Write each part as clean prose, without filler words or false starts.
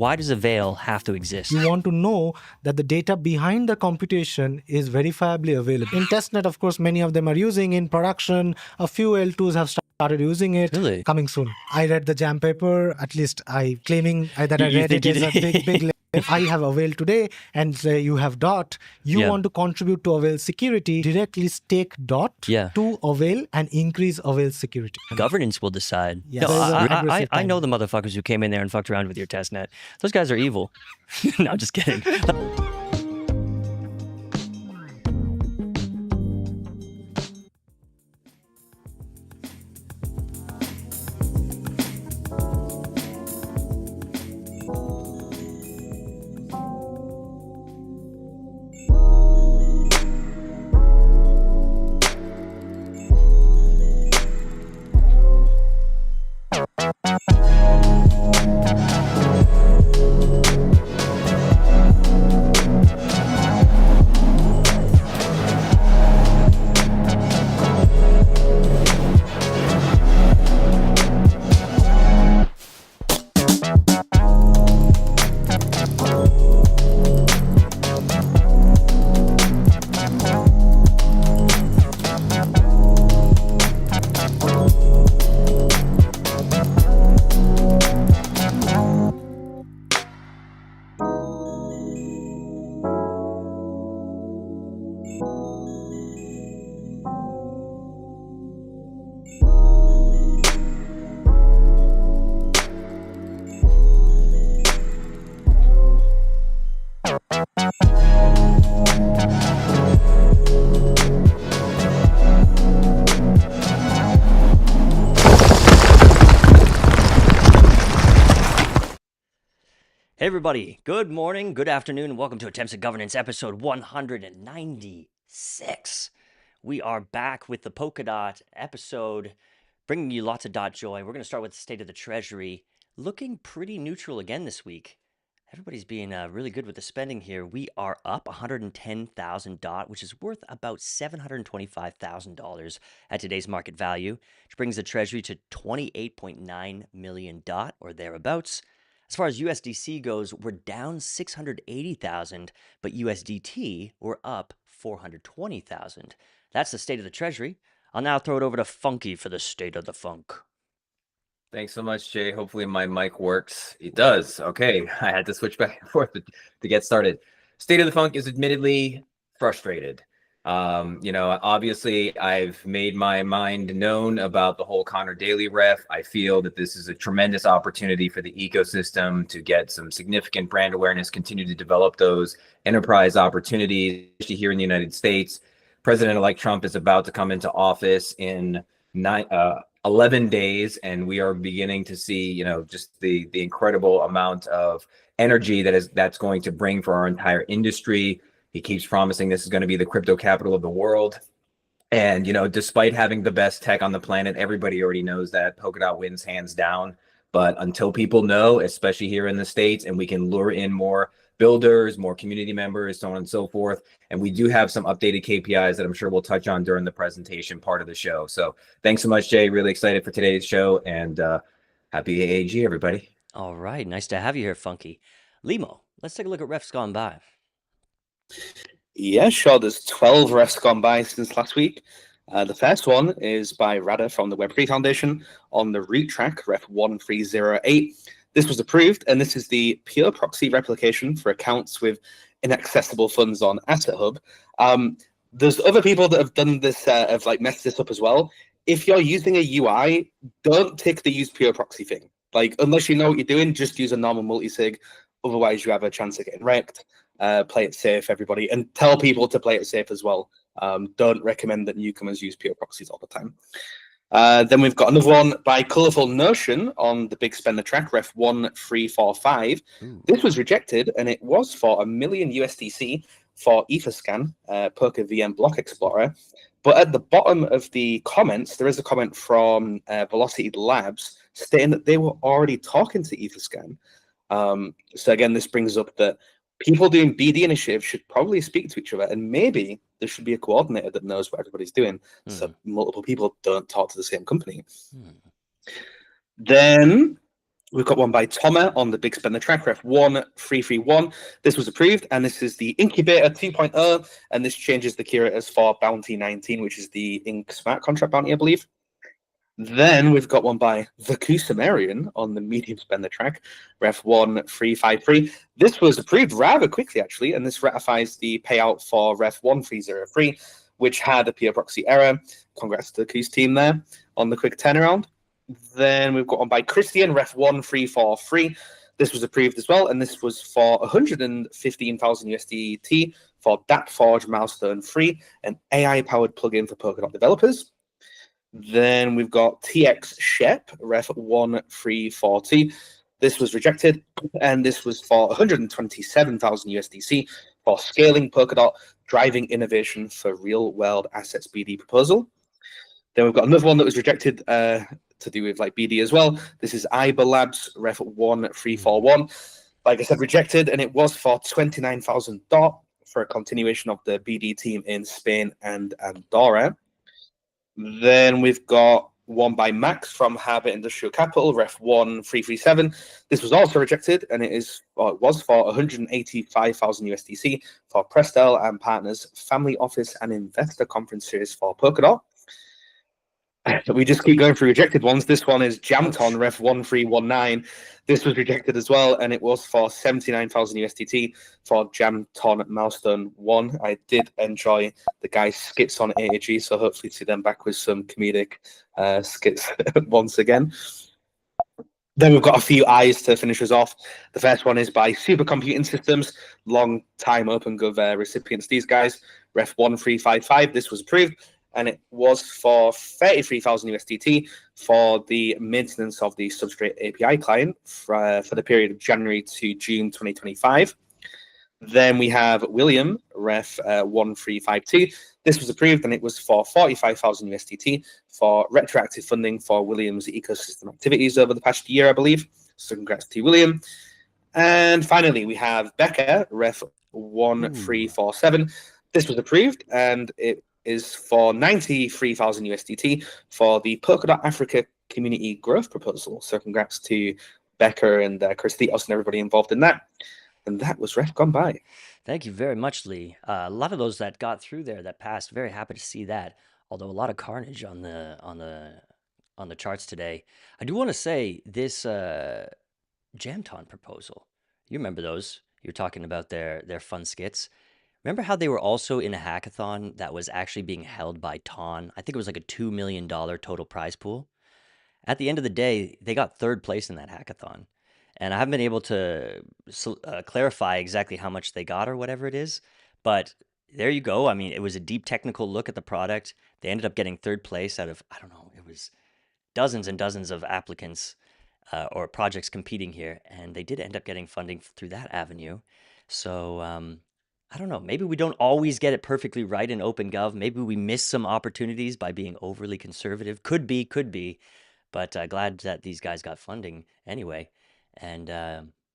Why does a veil have to exist? You want to know that the data behind the computation is verifiably available. In testnet, of course, many of them are using. In production, a few L2s have started using it. Really? Coming soon. I read the jam paper, at least claiming that I You read think it you as a did? big if I have Avail today and you have Dot, you Yeah. want to contribute to Avail security, directly stake Dot Yeah. to Avail and increase Avail security. Governance will decide. Yes. No, There's an I aggressive know the timeline. motherfuckers who came in there and fucked around with your testnet. Those guys are evil. No, just kidding. Hey everybody, good morning, good afternoon, and welcome to Attempts at Governance episode 196. We are back with the Polkadot episode, bringing you lots of dot joy. We're going to start with the state of the treasury, looking pretty neutral again this week. Everybody's being really good with the spending here. We are up 110,000 dot, which is worth about $725,000 at today's market value, which brings the treasury to 28.9 million dot or thereabouts. As far as USDC goes, we're down 680,000, but USDT, we're up 420,000. That's the state of the treasury. I'll now throw it over to Funky for the state of the funk. Thanks so much, Jay. Hopefully my mic works. It does. Okay, I had to switch back and forth to get started. State of the funk is admittedly frustrated. Obviously I've made my mind known about the whole Connor Daly ref. I feel that this is a tremendous opportunity for the ecosystem to get some significant brand awareness, continue to develop those enterprise opportunities, especially here in the United States. President-elect Trump is about to come into office in 11 days, and we are beginning to see, just the incredible amount of energy that's going to bring for our entire industry. He keeps promising this is going to be the crypto capital of the world. And, despite having the best tech on the planet, everybody already knows that Polkadot wins hands down. But until people know, especially here in the States, and we can lure in more builders, more community members, so on and so forth. And we do have some updated KPIs that I'm sure we'll touch on during the presentation part of the show. So thanks so much, Jay. Really excited for today's show, and happy AAG, everybody. All right. Nice to have you here, Funky. Limo, let's take a look at refs gone by. Yeah, sure. There's 12 refs gone by since last week. The first one is by Rada from the Web3 Foundation on the root track, ref 1308. This was approved, and this is the pure proxy replication for accounts with inaccessible funds on Asset Hub. There's other people that have done this, have messed this up as well. If you're using a UI, don't tick the use pure proxy thing. Unless you know what you're doing, just use a normal multisig. Otherwise, you have a chance of getting wrecked. Play it safe, everybody, and tell people to play it safe as well. Don't recommend that newcomers use pure proxies all the time. Then we've got another one by Colourful Notion on the big spender track, ref 1345. This was rejected, and it was for $1 million USDC for Etherscan, Poker VM Block Explorer. But at the bottom of the comments, there is a comment from Velocity Labs stating that they were already talking to Etherscan. So again, this brings up that people doing BD initiatives should probably speak to each other, and maybe there should be a coordinator that knows what everybody's doing, so multiple people don't talk to the same company. Then We've got one by Toma on the Big Spender track, ref 1331. This was approved, and this is the Incubator 2.0, and this changes the curators for Bounty 19, which is the Ink Smart contract bounty, I believe. Then we've got one by the Kusumerian on the Medium Spender track, ref 1353. This was approved rather quickly, actually, and this ratifies the payout for ref 1303, which had a peer proxy error. Congrats to the Kus team there on the quick turnaround. Then we've got one by Christian, ref 1343. This was approved as well, and this was for 115,000 USDT for DAppForge Milestone 3, an AI-powered plugin for Polkadot developers. Then we've got TX Shep, ref 1342. This was rejected, and this was for 127,000 USDC for scaling Polkadot, driving innovation for real-world assets BD proposal. Then we've got another one that was rejected to do with like BD as well. This is IBA Labs, ref 1341. Like I said, rejected, and it was for 29,000 DOT for a continuation of the BD team in Spain and Andorra. Then we've got one by Max from Habit Industrial Capital, ref 1337. This was also rejected, and it was for 185,000 USDC for Prestel and Partners Family Office and Investor Conference Series for Polkadot. We just keep going through rejected ones. This one is Jamton, ref 1319. This was rejected as well, and it was for 79,000 USDT for Jamton Milestone 1. I did enjoy the guy's skits on AAG, so hopefully see them back with some comedic skits once again. Then we've got a few eyes to finish us off. The first one is by Supercomputing Systems, long time OpenGov recipients, these guys, ref 1355. This was approved, and it was for 33,000 USDT for the maintenance of the Substrate API client for the period of January to June 2025. Then we have William, ref 1352. This was approved, and it was for 45,000 USDT for retroactive funding for William's ecosystem activities over the past year, I believe. So congrats to William. And finally, we have Becca, ref 1347. This was approved, and it is for 93,000 USDT for the Polkadot Africa Community Growth Proposal. So congrats to Becca and Chris Theos and everybody involved in that. And that was ref gone by. Thank you very much, Lee. A lot of those that got through there that passed. Very happy to see that. Although a lot of carnage on the charts today. I do want to say this Jamton proposal. You remember those? You're talking about their fun skits. Remember how they were also in a hackathon that was actually being held by Ton? I think it was like a $2 million total prize pool. At the end of the day, they got third place in that hackathon. And I haven't been able to clarify exactly how much they got or whatever it is. But there you go. I mean, it was a deep technical look at the product. They ended up getting third place out of, I don't know, it was dozens and dozens of applicants or projects competing here. And they did end up getting funding through that avenue. So I don't know. Maybe we don't always get it perfectly right in OpenGov. Maybe we miss some opportunities by being overly conservative. Could be. But glad that these guys got funding anyway. And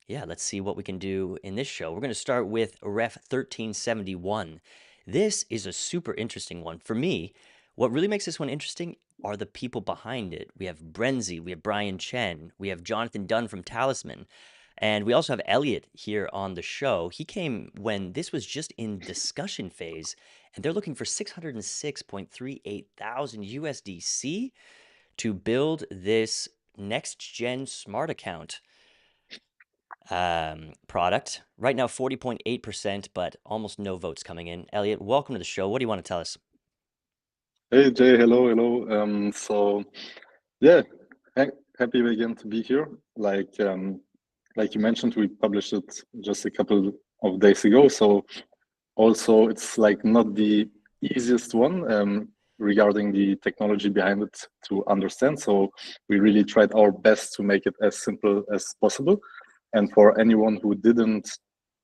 yeah, let's see what we can do in this show. We're going to start with Ref 1371. This is a super interesting one. For me, what really makes this one interesting are the people behind it. We have Brenzy, we have Brian Chen, we have Jonathan Dunn from Talisman. And we also have Elliot here on the show. He came when this was just in discussion phase, and they're looking for 606.38 thousand USDC to build this next-gen smart account product. Right now, 40.8%, but almost no votes coming in. Elliot, welcome to the show. What do you want to tell us? Hey, Jay. Hello. So, yeah, happy again to be here. Like you mentioned, we published it just a couple of days ago. So also it's like not the easiest one regarding the technology behind it to understand. So we really tried our best to make it as simple as possible. And for anyone who didn't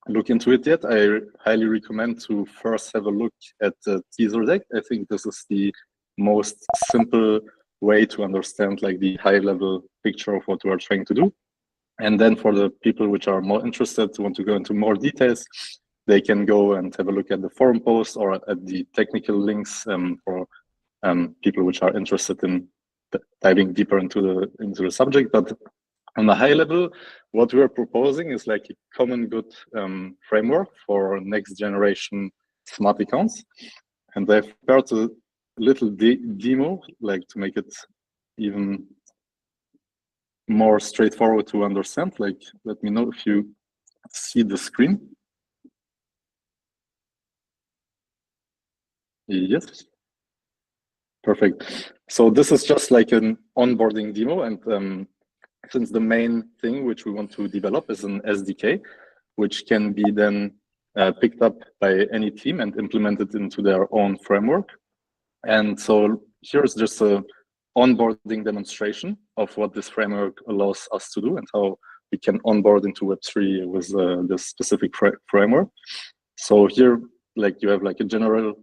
look into it yet, I highly recommend to first have a look at the teaser deck. I think this is the most simple way to understand like the high level picture of what we are trying to do. And then for the people which are more interested, want to go into more details, they can go and have a look at the forum post or at the technical links for people which are interested in diving deeper into the subject. But On a high level, what we're proposing is like a common good framework for next generation smart accounts. And I've prepared a little demo, like to make it even more straightforward to understand. Like, let me know if you see the screen. Yes. Perfect. So this is just like an onboarding demo, and since the main thing which we want to develop is an SDK, which can be then picked up by any team and implemented into their own framework. And so here's just a onboarding demonstration of what this framework allows us to do and how we can onboard into Web3 with this specific framework. So here, like you have like a general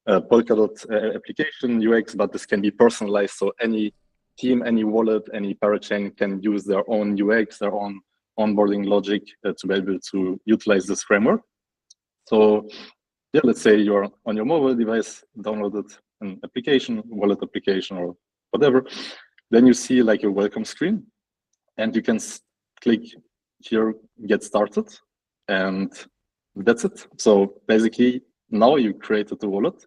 Polkadot application UX, but this can be personalized. So any team, any wallet, any parachain can use their own UX, their own onboarding logic to be able to utilize this framework. So yeah, let's say you're on your mobile device, downloaded an application, wallet application or whatever. Then you see like a welcome screen and you can click here, get started, and that's it. So basically now you created the wallet.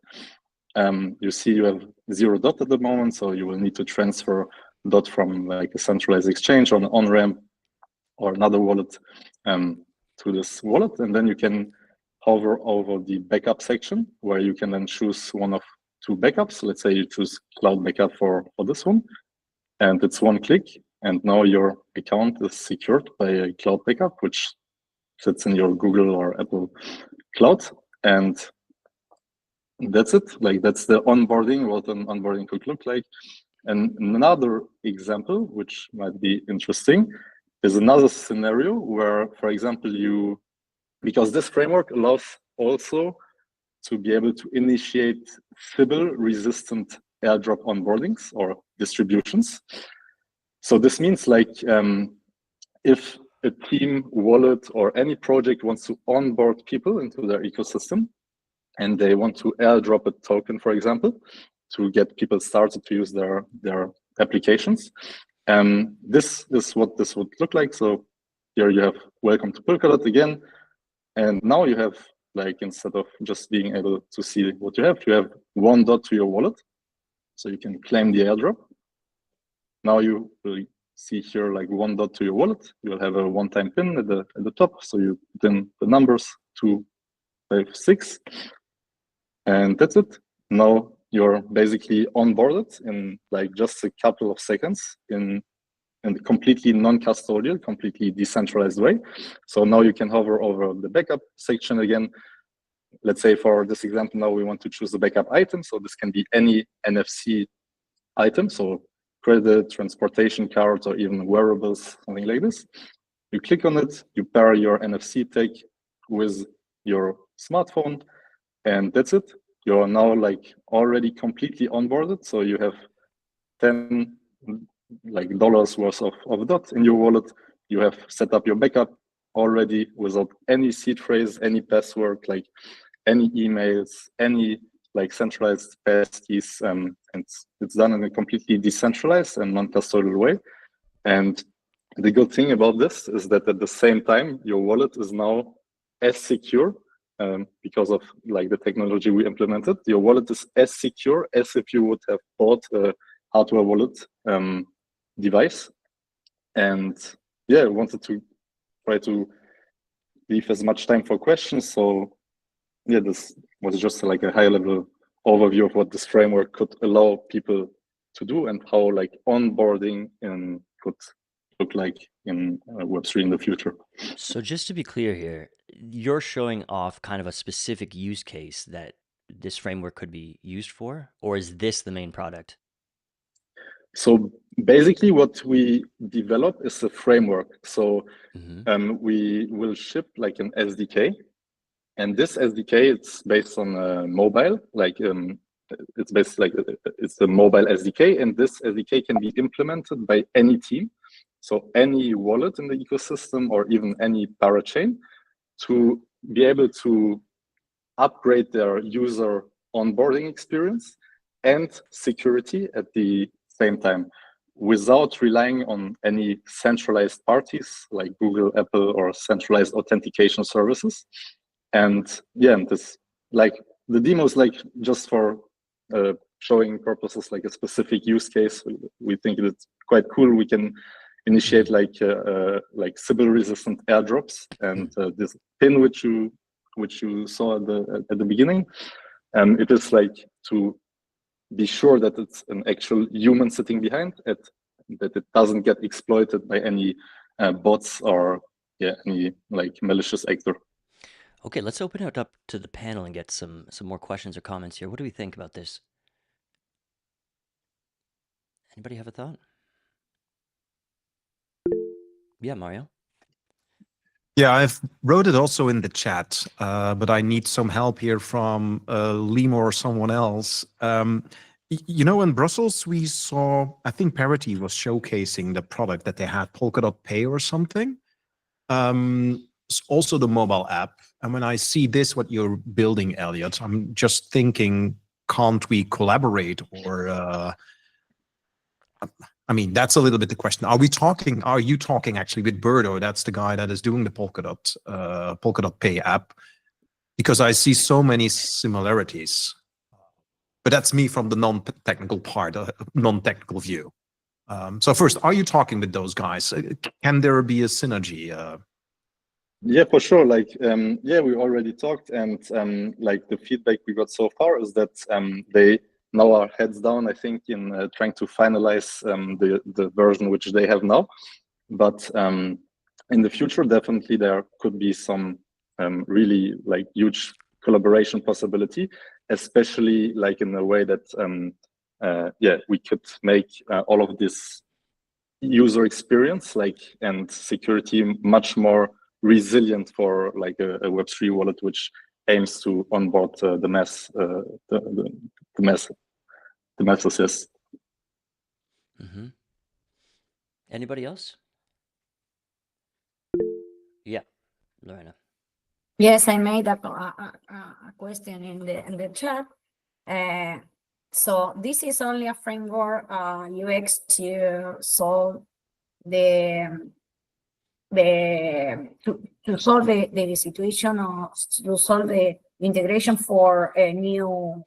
You see you have 0 DOT at the moment, so you will need to transfer DOT from like a centralized exchange or an on-ramp or another wallet to this wallet, and then you can hover over the backup section where you can then choose one of 2 backups. Let's say you choose cloud backup for this one, and it's 1 click, and now your account is secured by a cloud backup, which sits in your Google or Apple cloud, and that's it. Like that's the onboarding, what an onboarding could look like. And another example, which might be interesting, is another scenario where, for example, because this framework allows also to be able to initiate Sybil-resistant airdrop onboardings or distributions. So this means like if a team, wallet, or any project wants to onboard people into their ecosystem, and they want to airdrop a token, for example, to get people started to use their applications. This is what this would look like. So here you have welcome to Polkadot again. And now you have, like, instead of just being able to see what you have 1 DOT to your wallet. So you can claim the airdrop. Now you will see here like 1 DOT to your wallet. You'll have a one-time PIN at the top. So you put in the numbers 256. And that's it. Now you're basically onboarded in like just a couple of seconds in a completely non-custodial, completely decentralized way. So now you can hover over the backup section again. Let's say for this example, now we want to choose the backup item. So this can be any NFC item. So credit, transportation cards, or even wearables, something like this. You click on it, you pair your NFC tag with your smartphone, and that's it. You're now like already completely onboarded. So you have $10 worth of DOT in your wallet. You have set up your backup already without any seed phrase, any password, like any emails, any like centralized passkeys, and it's done in a completely decentralized and non-custodial way. And the good thing about this is that at the same time, your wallet is now as secure because of like the technology we implemented. Your wallet is as secure as if you would have bought a hardware wallet device. And yeah, I wanted to try to leave as much time for questions. So yeah, this was just like a high level overview of what this framework could allow people to do and how like onboarding could look like in Web3 in the future. So just to be clear here, you're showing off kind of a specific use case that this framework could be used for, or is this the main product? So basically what we develop is a framework. So we will ship like an SDK, and this SDK, it's based on mobile, like it's basically like it's a mobile SDK, and this SDK can be implemented by any team. So any wallet in the ecosystem or even any parachain to be able to upgrade their user onboarding experience and security at the same time. without relying on any centralized parties like Google, Apple, or centralized authentication services. And yeah, and this like the demo is like just for showing purposes, like a specific use case. We think it's quite cool. We can initiate like Sybil resistant airdrops, and this pin which you saw at the beginning, it is like to be sure that it's an actual human sitting behind it, that it doesn't get exploited by any bots or any like malicious actor. Okay, let's open it up to the panel and get some more questions or comments here. What do we think about this? Anybody have a thought? Yeah, Mario. Yeah, I've wrote it also in the chat, but I need some help here from Limo or someone else. You know, in Brussels, we saw, I think Parity was showcasing the product that they had, Polkadot Pay or something. Also the mobile app. And when I see this, what you're building, Elliot, I'm just thinking, can't we collaborate? Or, I mean, that's a little bit the question. Are you talking actually with Birdo? That's the guy that is doing the Polkadot Pay app, because I see so many similarities. But that's me from the non-technical part, non-technical view. So first, are you talking with those guys? Can there be a synergy? Yeah, for sure. Like, yeah, we already talked, and like the feedback we got so far is that they now are heads down, I think, in trying to finalize the version which they have now. But in the future, definitely there could be some really like huge collaboration possibility, especially like in a way that yeah, we could make all of this user experience and security much more resilient for like a Web3 wallet which aims to onboard the masses. Mm-hmm. Anybody else? Yeah, Lorena. Yes, I made a question in the chat. So this is only a framework UX to solve to solve the situation, or to solve the integration for a new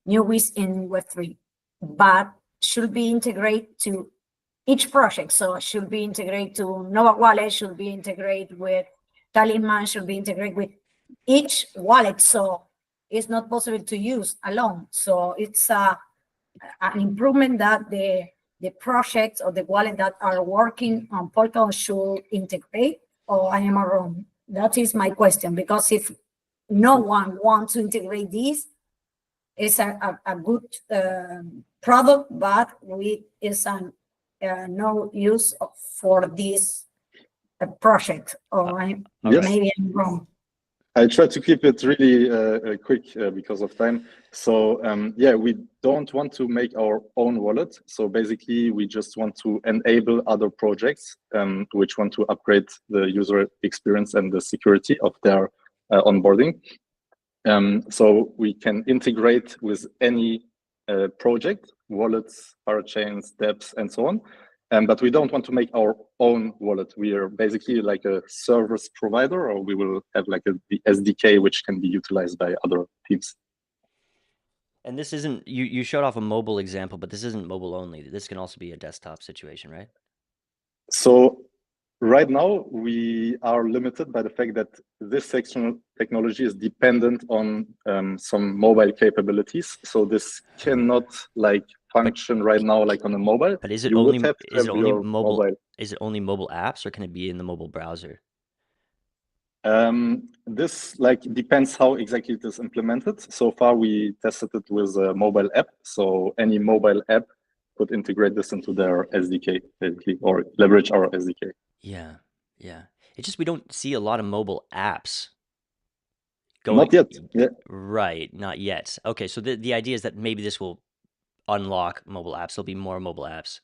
WIS in Web3, but should be integrated to each project. So it should be integrated to Nova Wallet, should be integrated with Talisman, should be integrated with each wallet. So it's not possible to use alone. So it's an improvement that the projects or the wallet that are working on Polkadot should integrate, or I am wrong? That is my question, because if no one wants to integrate this, it's a good product, but it's no use for this project, or maybe I'm wrong. I try to keep it really quick because of time. So yeah, we don't want to make our own wallet. So basically, we just want to enable other projects which want to upgrade the user experience and the security of their onboarding. So we can integrate with any project, wallets, parachains, dApps, and so on. But we don't want to make our own wallet. We are basically like a service provider, or we will have like the SDK, which can be utilized by other teams. And this isn't, you showed off a mobile example, but this isn't mobile only. This can also be a desktop situation, right? So right now, we are limited by the fact that this sectional technology is dependent on some mobile capabilities. So this cannot like function right now like on a mobile. But is it you only would have to have your mobile? Is it only mobile apps, or can it be in the mobile browser? This like depends how exactly it is implemented. So far, we tested it with a mobile app. So any mobile app could integrate this into their SDK, basically, or leverage our SDK. Yeah, yeah. It's just we don't see a lot of mobile apps Not yet. Yeah. Right, not yet. Okay, so the idea is that maybe this will unlock mobile apps. There'll be more mobile apps.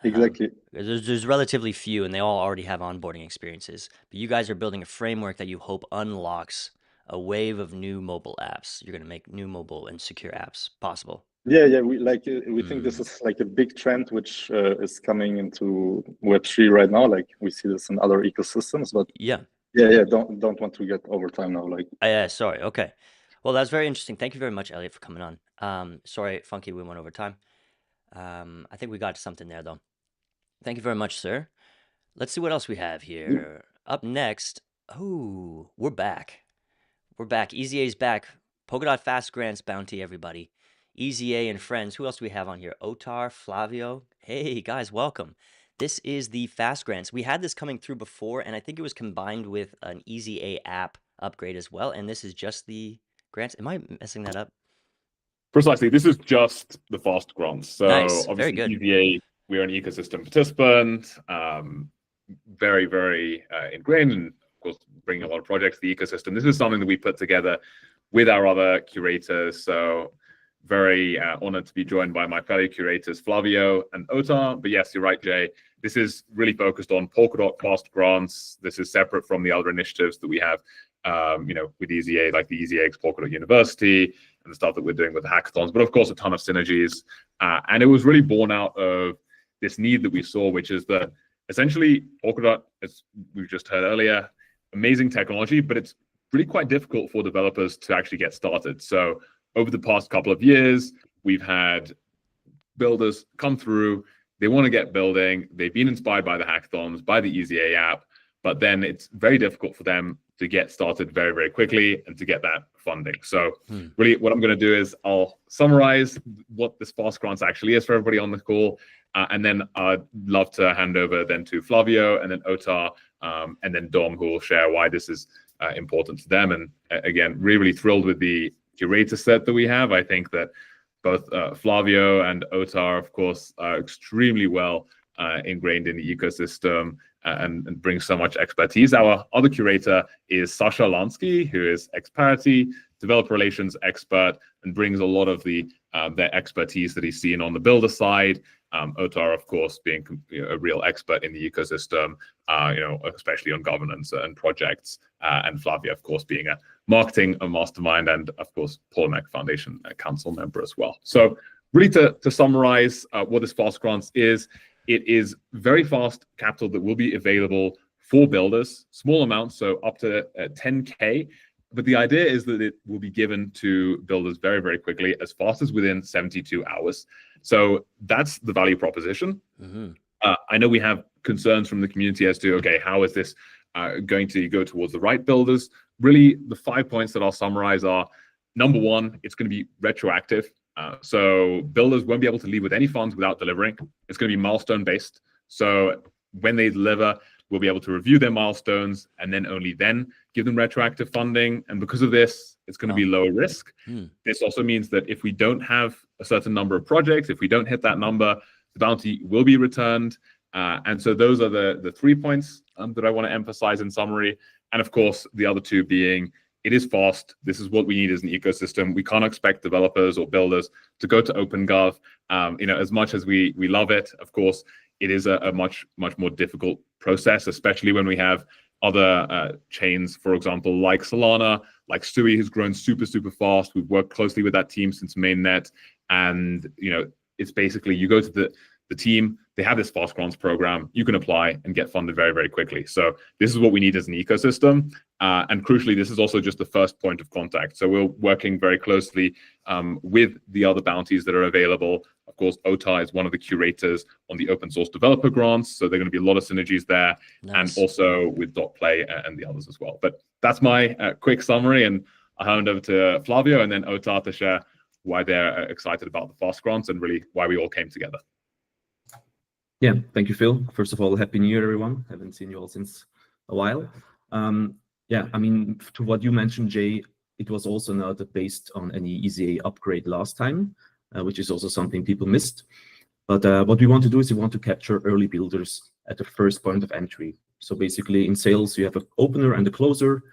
Exactly. There's relatively few, and they all already have onboarding experiences. But you guys are building a framework that you hope unlocks a wave of new mobile apps. You're going to make new mobile and secure apps possible. Yeah. We think this is like a big trend which is coming into Web3 right now. Like we see this in other ecosystems, but Yeah. don't want to get over time now. Like Sorry. Okay. Well, that's very interesting. Thank you very much, Elliot, for coming on. Sorry, Funky, we went over time. I think we got something there, though. Thank you very much, sir. Let's see what else we have here. Up next, we're back. We're back. EZA's back. Polkadot Fast Grants bounty, everybody. EZA and friends. Who else do we have on here? Otar, Flavio. Hey, guys, welcome. This is the Fast Grants. We had this coming through before, and I think it was combined with an EZA app upgrade as well. And this is just the grants. Am I messing that up? Precisely. This is just the fast grants. So Nice. obviously, Very good. EVA, we're an ecosystem participant, very, very ingrained, and of course, bringing a lot of projects to the ecosystem. This is something that we put together with our other curators. So very honored to be joined by my fellow curators, Flavio and Otar. But yes, you're right, Jay. This is really focused on Polkadot fast grants. This is separate from the other initiatives that we have, with EZA, like the EZAX Polkadot University and the stuff that we're doing with the hackathons. But of course, a ton of synergies. And it was really born out of this need that we saw, which is that essentially Polkadot, as we've just heard earlier, amazing technology, but it's really quite difficult for developers to actually get started. So over the past couple of years, we've had builders come through, they want to get building, they've been inspired by the hackathons, by the EZA app, but then it's very difficult for them to get started very, very quickly and to get that funding. So really what I'm going to do is I'll summarize what this fast grants actually is for everybody on the call. And then I'd love to hand over then to Flavio and then Otar and then Dom, who will share why this is important to them. And again, really, really thrilled with the curator set that we have. I think that both Flavio and Otar, of course, are extremely well ingrained in the ecosystem and bring so much expertise. Our other curator is Sasha Lansky, who is ex-parity, developer relations expert, and brings a lot of their expertise that he's seen on the builder side. Otar, of course, being a real expert in the ecosystem, especially on governance and projects, and Flavia, of course, being a marketing mastermind and, of course, Polymer Foundation council member as well. So really to summarize what this fast grants is, it is very fast capital that will be available for builders, small amounts, so up to 10K. But the idea is that it will be given to builders very, very quickly, as fast as within 72 hours. So that's the value proposition. I know we have concerns from the community as to, okay, how is this going to go towards the right builders? Really, the 5 points that I'll summarize are, number one, it's going to be retroactive. So builders won't be able to leave with any funds without delivering. It's going to be milestone based. So when they deliver, we'll be able to review their milestones and then only then give them retroactive funding. And because of this, it's going to be lower risk. This also means that if we don't have a certain number of projects, if we don't hit that number, the bounty will be returned. And so those are the 3 points that I want to emphasize in summary. And of course, the other two being, it is fast. This is what we need as an ecosystem. We can't expect developers or builders to go to OpenGov. As much as we love it, of course, it is a much more difficult process, especially when we have other chains, for example, like Solana, like Stewie, who's grown super, super fast. We've worked closely with that team since mainnet. And, it's basically you go to the team, they have this fast grants program, you can apply and get funded very, very quickly. So this is what we need as an ecosystem. And crucially, this is also just the first point of contact. So we're working very closely with the other bounties that are available. Of course, OTA is one of the curators on the open source developer grants. So there are going to be a lot of synergies there. Nice. And also with .play and the others as well. But that's my quick summary. And I'll hand over to Flavio and then OTA to share why they're excited about the fast grants and really why we all came together. Yeah, thank you, Phil. First of all, Happy New Year, everyone. Haven't seen you all since a while. To what you mentioned, Jay, it was also not based on any EZA upgrade last time, which is also something people missed. But what we want to do is we want to capture early builders at the first point of entry. So basically in sales, you have an opener and a closer.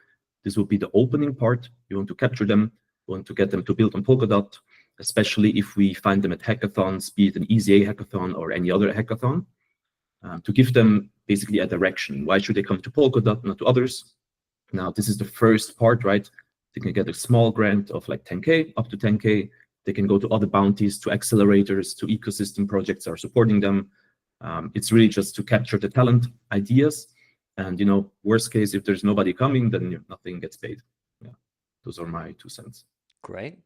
This will be the opening part. You want to capture them. You want to get them to build on Polkadot, especially if we find them at hackathons, be it an EZA hackathon or any other hackathon, to give them basically a direction. Why should they come to Polkadot, not to others? Now, this is the first part, right? They can get a small grant of like 10K, up to 10K. They can go to other bounties, to accelerators, to ecosystem projects that are supporting them. It's really just to capture the talent, ideas, and worst case, if there's nobody coming, then nothing gets paid. Yeah, those are my 2 cents. Great.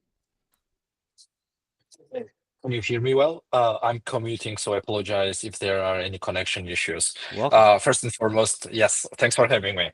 Can you hear me well? I'm commuting, so I apologize if there are any connection issues. Welcome. First and foremost, yes, thanks for having me.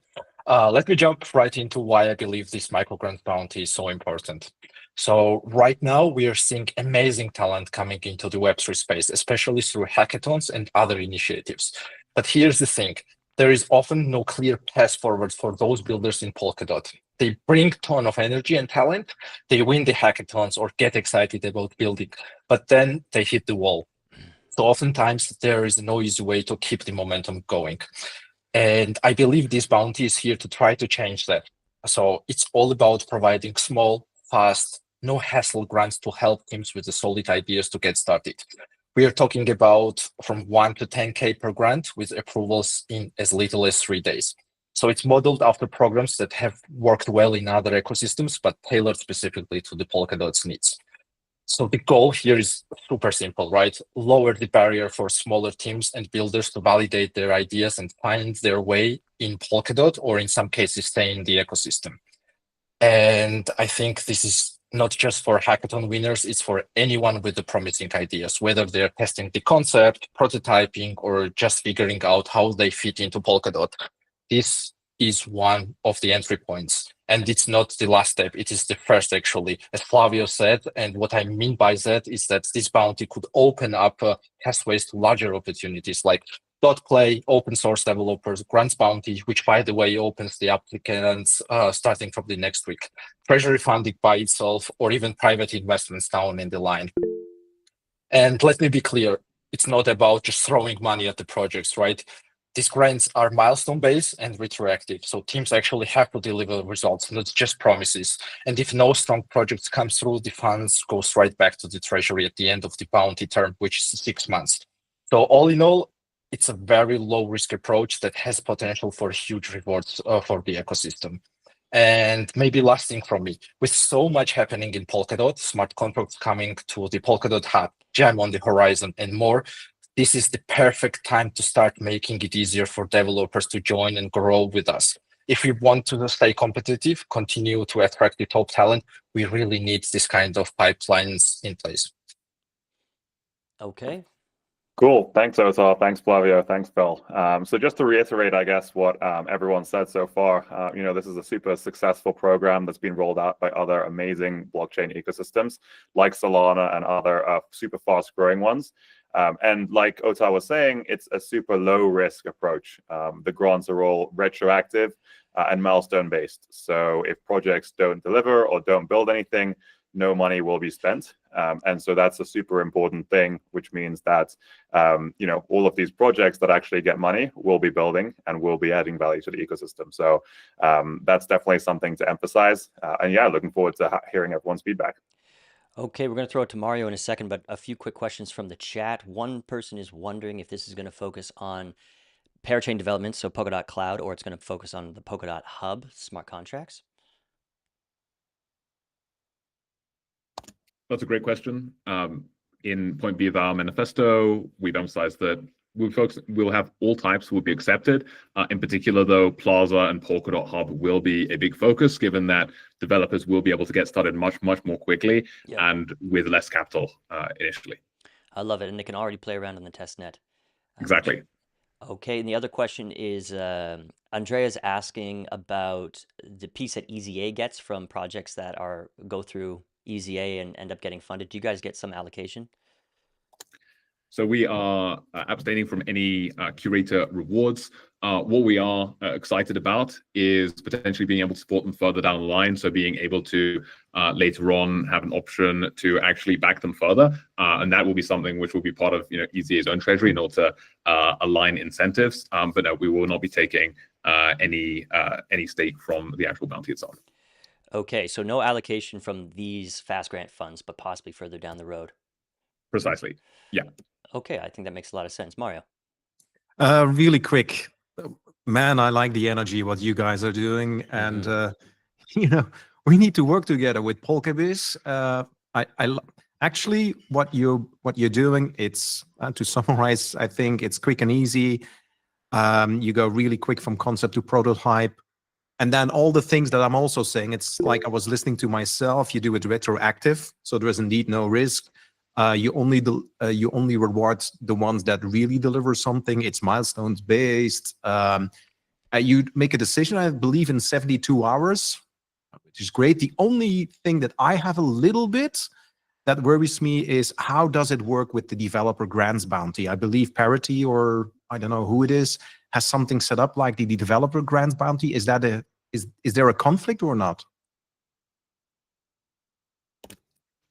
Let me jump right into why I believe this microgrant bounty is so important. So right now, we are seeing amazing talent coming into the Web3 space, especially through hackathons and other initiatives. But here's the thing. There is often no clear path forward for those builders in Polkadot. They bring a ton of energy and talent. They win the hackathons or get excited about building, but then they hit the wall. So oftentimes there is no easy way to keep the momentum going. And I believe this bounty is here to try to change that. So it's all about providing small, fast, no hassle grants to help teams with the solid ideas to get started. We are talking about from 1 to 10K per grant with approvals in as little as 3 days. So it's modeled after programs that have worked well in other ecosystems, but tailored specifically to the Polkadot's needs. So the goal here is super simple, right? Lower the barrier for smaller teams and builders to validate their ideas and find their way in Polkadot, or in some cases, stay in the ecosystem. And I think this is not just for hackathon winners, it's for anyone with the promising ideas, whether they're testing the concept, prototyping, or just figuring out how they fit into Polkadot. This is one of the entry points, and it's not the last step. It is the first, actually, as Flavio said. And what I mean by that is that this bounty could open up pathways to larger opportunities like .play, open source developers, grants bounty, which, by the way, opens the applicants starting from the next week, treasury funding by itself, or even private investments down in the line. And let me be clear, it's not about just throwing money at the projects, right? These grants are milestone-based and retroactive, so teams actually have to deliver results, not just promises. And if no strong projects come through, the funds go right back to the treasury at the end of the bounty term, which is 6 months. So all in all, it's a very low-risk approach that has potential for huge rewards for the ecosystem. And maybe last thing from me, with so much happening in Polkadot, smart contracts coming to the Polkadot Hub, Jam on the horizon, and more, this is the perfect time to start making it easier for developers to join and grow with us. If we want to stay competitive, continue to attract the top talent, we really need this kind of pipelines in place. Okay. Cool. Thanks, Ota. Thanks, Flavio. Thanks, Phil. So just to reiterate, I guess, what everyone said so far, this is a super successful program that's been rolled out by other amazing blockchain ecosystems like Solana and other super fast growing ones. And like Ota was saying, it's a super low risk approach. The grants are all retroactive and milestone based. So if projects don't deliver or don't build anything, no money will be spent. And so that's a super important thing, which means that, all of these projects that actually get money will be building and will be adding value to the ecosystem. So that's definitely something to emphasize. And yeah, looking forward to hearing everyone's feedback. Okay, we're going to throw it to Mario in a second, but a few quick questions from the chat. One person is wondering if this is going to focus on parachain development, so Polkadot Cloud, or it's going to focus on the Polkadot Hub smart contracts. That's a great question. In point B of our manifesto, we've emphasized that we'll have all types will be accepted. In particular, though, Plaza and Polkadot Hub will be a big focus, given that developers will be able to get started much, much more quickly and with less capital initially. I love it. And they can already play around on the test net. Exactly. Okay. And the other question is Andrea's asking about the piece that EZA gets from projects that go through EZA and end up getting funded. Do you guys get some allocation? So we are abstaining from any curator rewards. What we are excited about is potentially being able to support them further down the line. So being able to later on have an option to actually back them further. And that will be something which will be part of EZA's own treasury in order to align incentives. But no, we will not be taking any stake from the actual bounty itself. Okay, so no allocation from these fast grant funds, but possibly further down the road. Precisely. Yeah. Okay, I think that makes a lot of sense. Mario. Really quick, man, I like the energy, what you guys are doing. And, we need to work together with Polkabiz. Actually, what you're doing, it's to summarize, I think it's quick and easy. You go really quick from concept to prototype. And then all the things that I'm also saying, it's like I was listening to myself. You do it retroactive, so there is indeed no risk. You only reward the ones that really deliver something. It's milestones based. You make a decision, I believe, in 72 hours, which is great. The only thing that I have a little bit that worries me is how does it work with the developer grants bounty? I believe Parity, or I don't know who it is, has something set up like the developer grants bounty. Is that is there a conflict or not?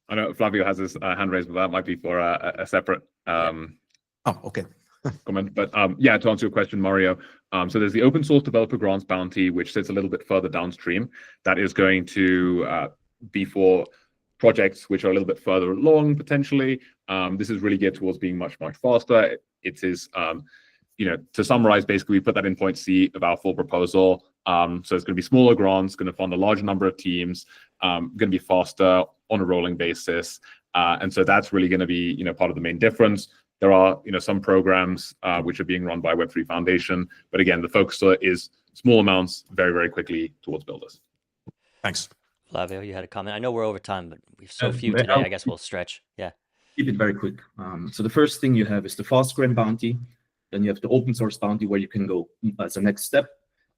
I know Flavio has his hand raised, but that might be for a separate Oh, okay. comment. But yeah, to answer your question, Mario, so there's the open source developer grants bounty, which sits a little bit further downstream. That is going to be for projects which are a little bit further along potentially. This is really geared towards being much faster. It is, to summarize, basically we put that in point C of our full proposal. So it's going to be smaller grants, going to fund a larger number of teams, going to be faster on a rolling basis, and so that's really going to be part of the main difference. There are some programs which are being run by Web3 Foundation, but again, the focus is small amounts very quickly towards builders. Thanks. Flavio, you had a comment. I know we're over time, but we've so few today. I guess we'll stretch. Yeah. Keep it very quick. So the first thing you have is the fast grant bounty. Then you have the open source bounty where you can go as a next step.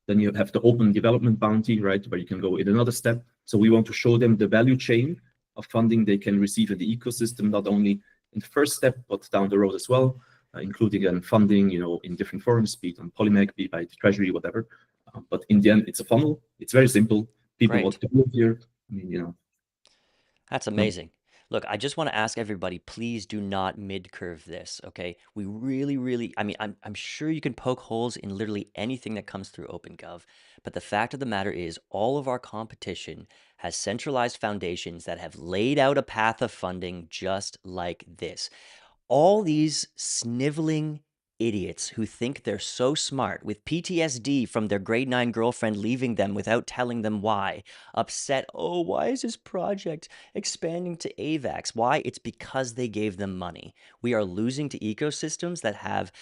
Then you have the open development bounty, right, where you can go in another step. So we want to show them the value chain of funding they can receive in the ecosystem, not only in the first step, but down the road as well, including funding, in different forms, be it on Polymac, be it by the Treasury, whatever. But in the end, it's a funnel. It's very simple. People want to live here. I mean, That's amazing. Look, I just want to ask everybody, please do not mid-curve this, okay? We really, I mean, I'm sure you can poke holes in literally anything that comes through OpenGov, but the fact of the matter is all of our competition has centralized foundations that have laid out a path of funding just like this. All these sniveling idiots who think they're so smart with PTSD from their grade 9 girlfriend leaving them without telling them why, upset, oh, why is this project expanding to AVAX? Why? It's because they gave them money. We are losing to ecosystems that have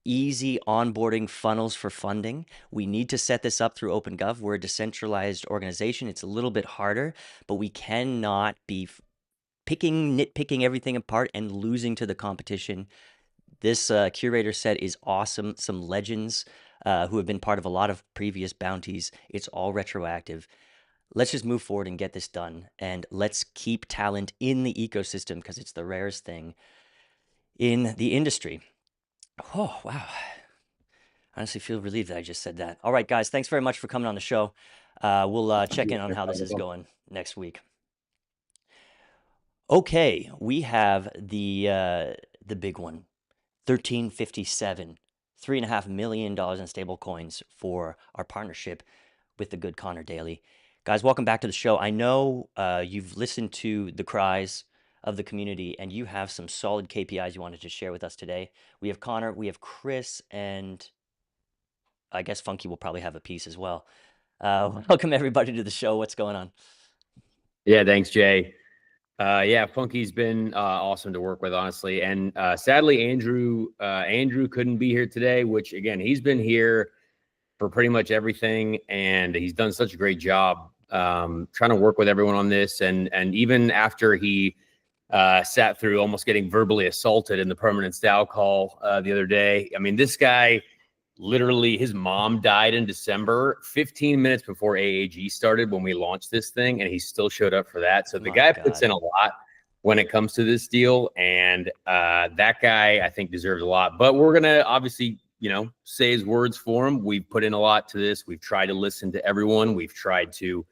easy onboarding funnels for funding. We need to set this up through OpenGov. We're a decentralized organization. It's a little bit harder, but we cannot be nitpicking everything apart and losing to the competition. This curator set is awesome. Some legends who have been part of a lot of previous bounties. It's all retroactive. Let's just move forward and get this done. And let's keep talent in the ecosystem because it's the rarest thing in the industry. Oh, wow. I honestly feel relieved that I just said that. All right, guys, thanks very much for coming on the show. We'll check in on how this is going next week. Okay, we have the big one. 1357, $3.5 million in stable coins for our partnership with the good Connor Daly. Guys, welcome back to the show. I know you've listened to the cries of the community and you have some solid KPIs you wanted to share with us today. We have Connor, we have Chris, and I guess Funky will probably have a piece as well. Welcome everybody to the show. What's going on? Yeah, thanks, Jay. Yeah, Funky's been awesome to work with, honestly. And sadly, Andrew couldn't be here today, which again, he's been here for pretty much everything, and he's done such a great job trying to work with everyone on this. And even after he sat through almost getting verbally assaulted in the permanent DAO call the other day, I mean, this guy literally, his mom died in December, 15 minutes before AAG started when we launched this thing, and he still showed up for that. So the guy puts in a lot when it comes to this deal, and that guy, I think, deserves a lot. But we're going to obviously, say his words for him. We've put in a lot to this. We've tried to listen to everyone. We've tried to,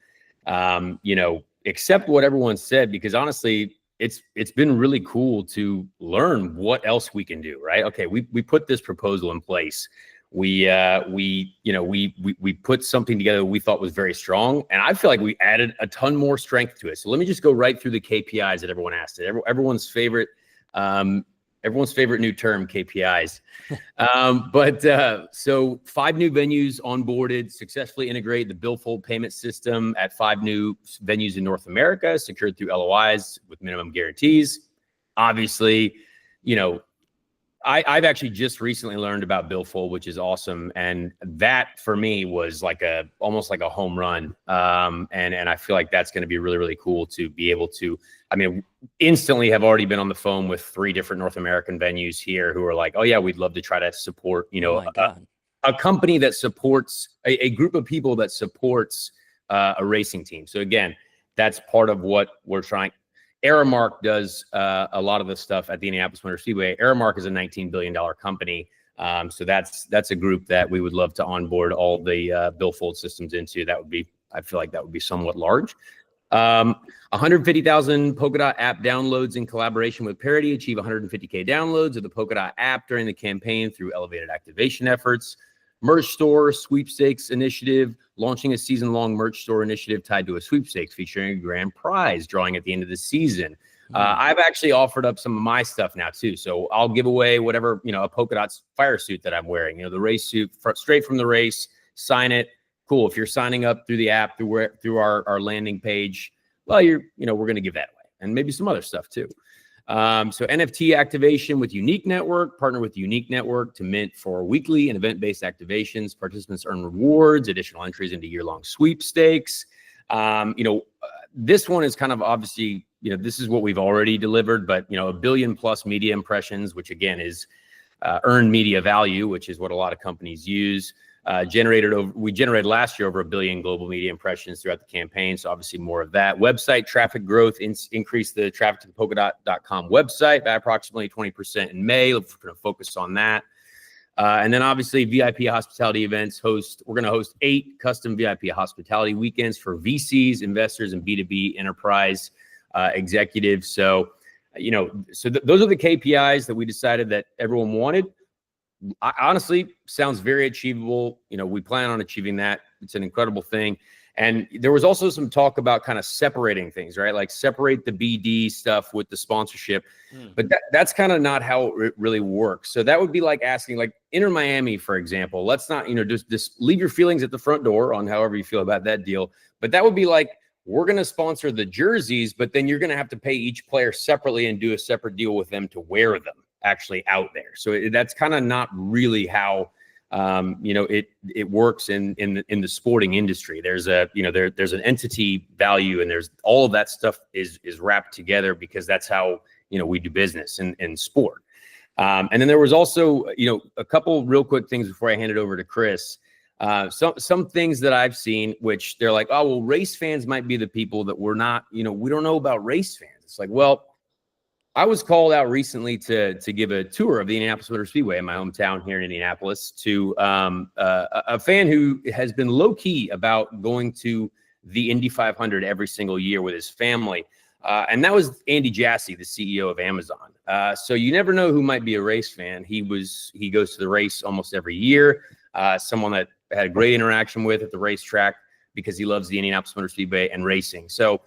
accept what everyone said, because honestly, it's been really cool to learn what else we can do, right? Okay, we put this proposal in place. We put something together we thought was very strong, and I feel like we added a ton more strength to it. So let me just go right through the KPIs that everyone asked. Everyone's favorite new term, KPIs. So 5 new venues onboarded, successfully integrate the billfold payment system at 5 new venues in North America, secured through LOIs with minimum guarantees. obviously, you know, I've actually just recently learned about Billfold, which is awesome, and that for me was like almost like a home run. And I feel like that's going to be really, really cool to be able to. I mean, instantly have already been on the phone with 3 different North American venues here who are like, "Oh yeah, we'd love to try to support, you know, a company that supports a group of people that supports a racing team." So again, that's part of what we're trying. Aramark does a lot of the stuff at the Indianapolis Motor Speedway. Aramark is a $19 billion company. So that's a group that we would love to onboard all the Billfold systems into. That would be, I feel like that would be somewhat large. 150,000 Polkadot app downloads in collaboration with Parity achieve 150K downloads of the Polkadot app during the campaign through elevated activation efforts. Merch store sweepstakes initiative, launching a season-long merch store initiative tied to a sweepstakes featuring a grand prize drawing at the end of the season. I've actually offered up some of my stuff now too. So I'll give away whatever, you know, a Polkadot fire suit that I'm wearing, you know, the race suit straight from the race, sign it. Cool. If you're signing up through the app, through our landing page, well, you know, we're going to give that away, and maybe some other stuff too. So NFT activation with Unique Network, partner with Unique Network to mint for weekly and event-based activations. Participants earn rewards, additional entries into year-long sweepstakes. You know, this one is kind of obviously, you know, this is what we've already delivered, but, you know, 1 billion plus media impressions, which again is earned media value, which is what a lot of companies use. We generated last year over 1 billion global media impressions throughout the campaign. So obviously more of that. Website traffic growth increased the traffic to the Polkadot.com website by approximately 20% in May. We're going to focus on that. And then obviously VIP hospitality events we're going to host 8 custom VIP hospitality weekends for VCs, investors, and B2B enterprise executives. So, you know, those are the KPIs that we decided that everyone wanted. Honestly, sounds very achievable. You know, we plan on achieving that. It's an incredible thing. And there was also some talk about kind of separating things, right? Like separate the BD stuff with the sponsorship. But that's kind of not how it really works. So that would be like asking, like Inter Miami, for example, let's not, you know, just leave your feelings at the front door on however you feel about that deal. But that would be like, we're going to sponsor the jerseys, but then you're going to have to pay each player separately and do a separate deal with them to wear them actually out there. So that's kind of not really how you know, it works in the sporting industry. There's there's an entity value, and there's all of that stuff is wrapped together because that's how, you know, we do business in sport. And then there was also, you know, a couple real quick things before I hand it over to Chris. Some things that I've seen, which they're like, oh, well, race fans might be the people that we're not, you know, we don't know about race fans. It's like, well, I was called out recently to give a tour of the Indianapolis Motor Speedway in my hometown here in Indianapolis to a fan who has been low key about going to the Indy 500 every single year with his family. And that was Andy Jassy, the CEO of Amazon. So you never know who might be a race fan. He goes to the race almost every year. Someone that I had a great interaction with at the racetrack because he loves the Indianapolis Motor Speedway and racing. So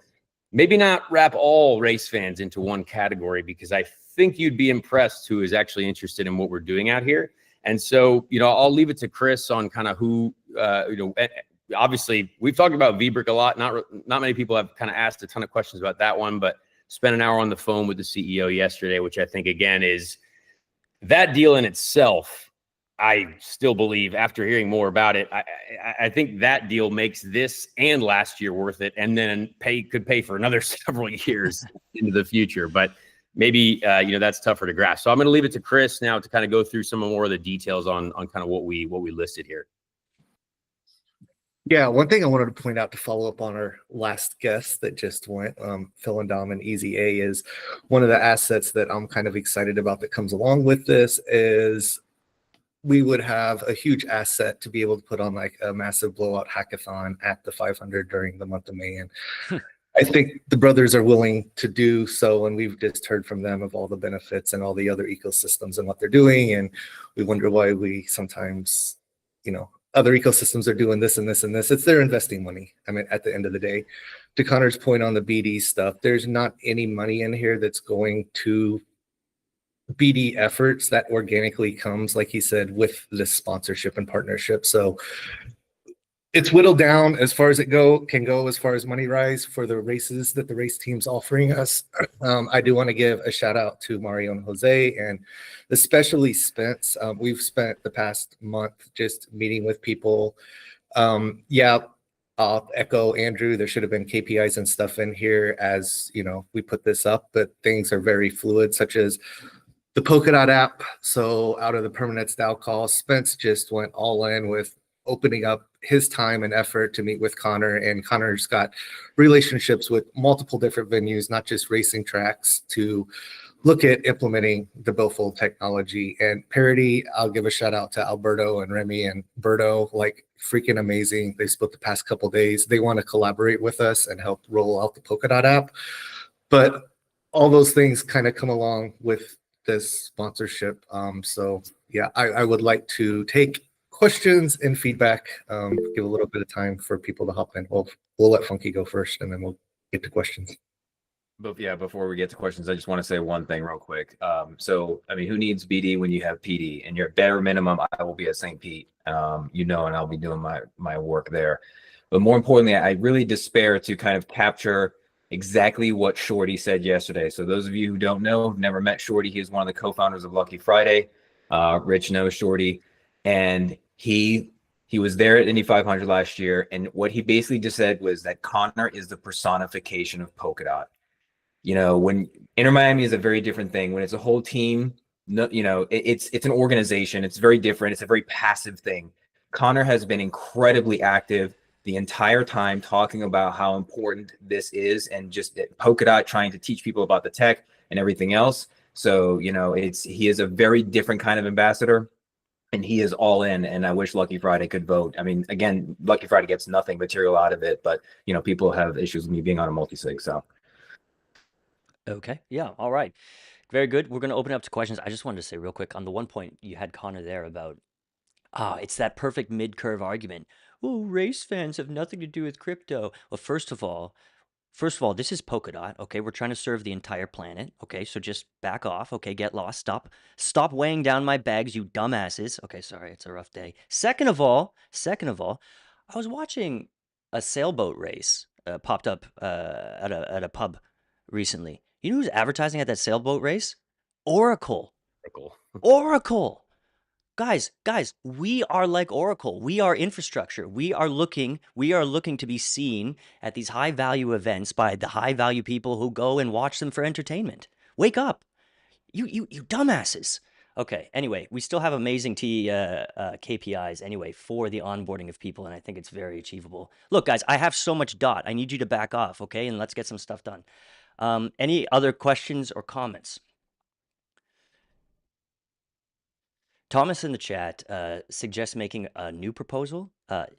maybe not wrap all race fans into one category, because I think you'd be impressed who is actually interested in what we're doing out here. And so, you know, I'll leave it to Chris on kind of who, you know, obviously we've talked about VBrick a lot. Not many people have kind of asked a ton of questions about that one, but spent an hour on the phone with the CEO yesterday, which I think again is that deal in itself. I still believe, after hearing more about it, I think that deal makes this and last year worth it, and then could pay for another several years into the future. But maybe you know, that's tougher to grasp. So I'm going to leave it to Chris now to kind of go through some more of the details on kind of what we listed here. Yeah, one thing I wanted to point out to follow up on our last guest that just went, Phil and Dom and Easy A, is one of the assets that I'm kind of excited about that comes along with this is we would have a huge asset to be able to put on like a massive blowout hackathon at the 500 during the month of May. And I think the brothers are willing to do so. And we've just heard from them of all the benefits and all the other ecosystems and what they're doing. And we wonder why we sometimes, you know, other ecosystems are doing this and this and this. It's their investing money. I mean, at the end of the day, to Connor's point on the BD stuff, there's not any money in here that's going to BD efforts. That organically comes, like he said, with this sponsorship and partnership. So It's whittled down as far as can go as far as money rise for the races that the race team's offering us. I do want to give a shout out to Mario and Jose, and especially Spence. We've spent the past month just meeting with people. I'll echo Andrew. There should have been KPIs and stuff in here as we put this up, but things are very fluid, such as the Polkadot app. So out of the Permanence DAO call, Spence just went all in with opening up his time and effort to meet with Connor, and Connor's got relationships with multiple different venues, not just racing tracks, to look at implementing the Billfold technology. And Parity, I'll give a shout out to Alberto and Remy and Berto, like freaking amazing. They split the past couple days. They want to collaborate with us and help roll out the Polkadot app. But all those things kind of come along with this sponsorship. So yeah, I would like to take questions and feedback. Give a little bit of time for people to hop in. We'll let Funky go first, and then we'll get to questions. But yeah, before we get to questions, I just want to say one thing real quick. So I mean, who needs BD when you have PD? And your bare minimum, I will be at St. Pete, and I'll be doing my work there. But more importantly, I really despair to kind of capture exactly what Shorty said yesterday. So those of you who don't know, have never met Shorty, he is one of the co-founders of Lucky Friday. Rich knows Shorty, and he was there at Indy 500 last year, and what he basically just said was that Connor is the personification of Polkadot. When Inter Miami is a very different thing. When it's a whole team, it's an organization. It's very different. It's a very passive thing. Connor has been incredibly active the entire time, talking about how important this is, and just Polkadot, trying to teach people about the tech and everything else. So he is a very different kind of ambassador, and he is all in. And I wish Lucky Friday could vote. I mean, again, Lucky Friday gets nothing material out of it, but people have issues with me being on a multi-sig. So. Okay. Yeah. All right. Very good. We're going to open it up to questions. I just wanted to say real quick on the one point you had, Connor, there about, it's that perfect mid-curve argument. Oh, race fans have nothing to do with crypto. Well, first of all, this is Polkadot. Okay. We're trying to serve the entire planet. Okay. So just back off. Okay. Get lost. Stop weighing down my bags, you dumbasses. Okay. Sorry. It's a rough day. Second of all, I was watching a sailboat race popped up at a pub recently. You know who's advertising at that sailboat race? Oracle. Oracle. Guys, we are like Oracle. We are infrastructure. We are looking to be seen at these high value events by the high value people who go and watch them for entertainment. Wake up. You dumbasses. Okay, anyway, we still have amazing KPIs anyway for the onboarding of people, and I think it's very achievable. Look, guys, I have so much dot. I need you to back off, okay? And let's get some stuff done. Any other questions or comments? Thomas in the chat suggests making a new proposal.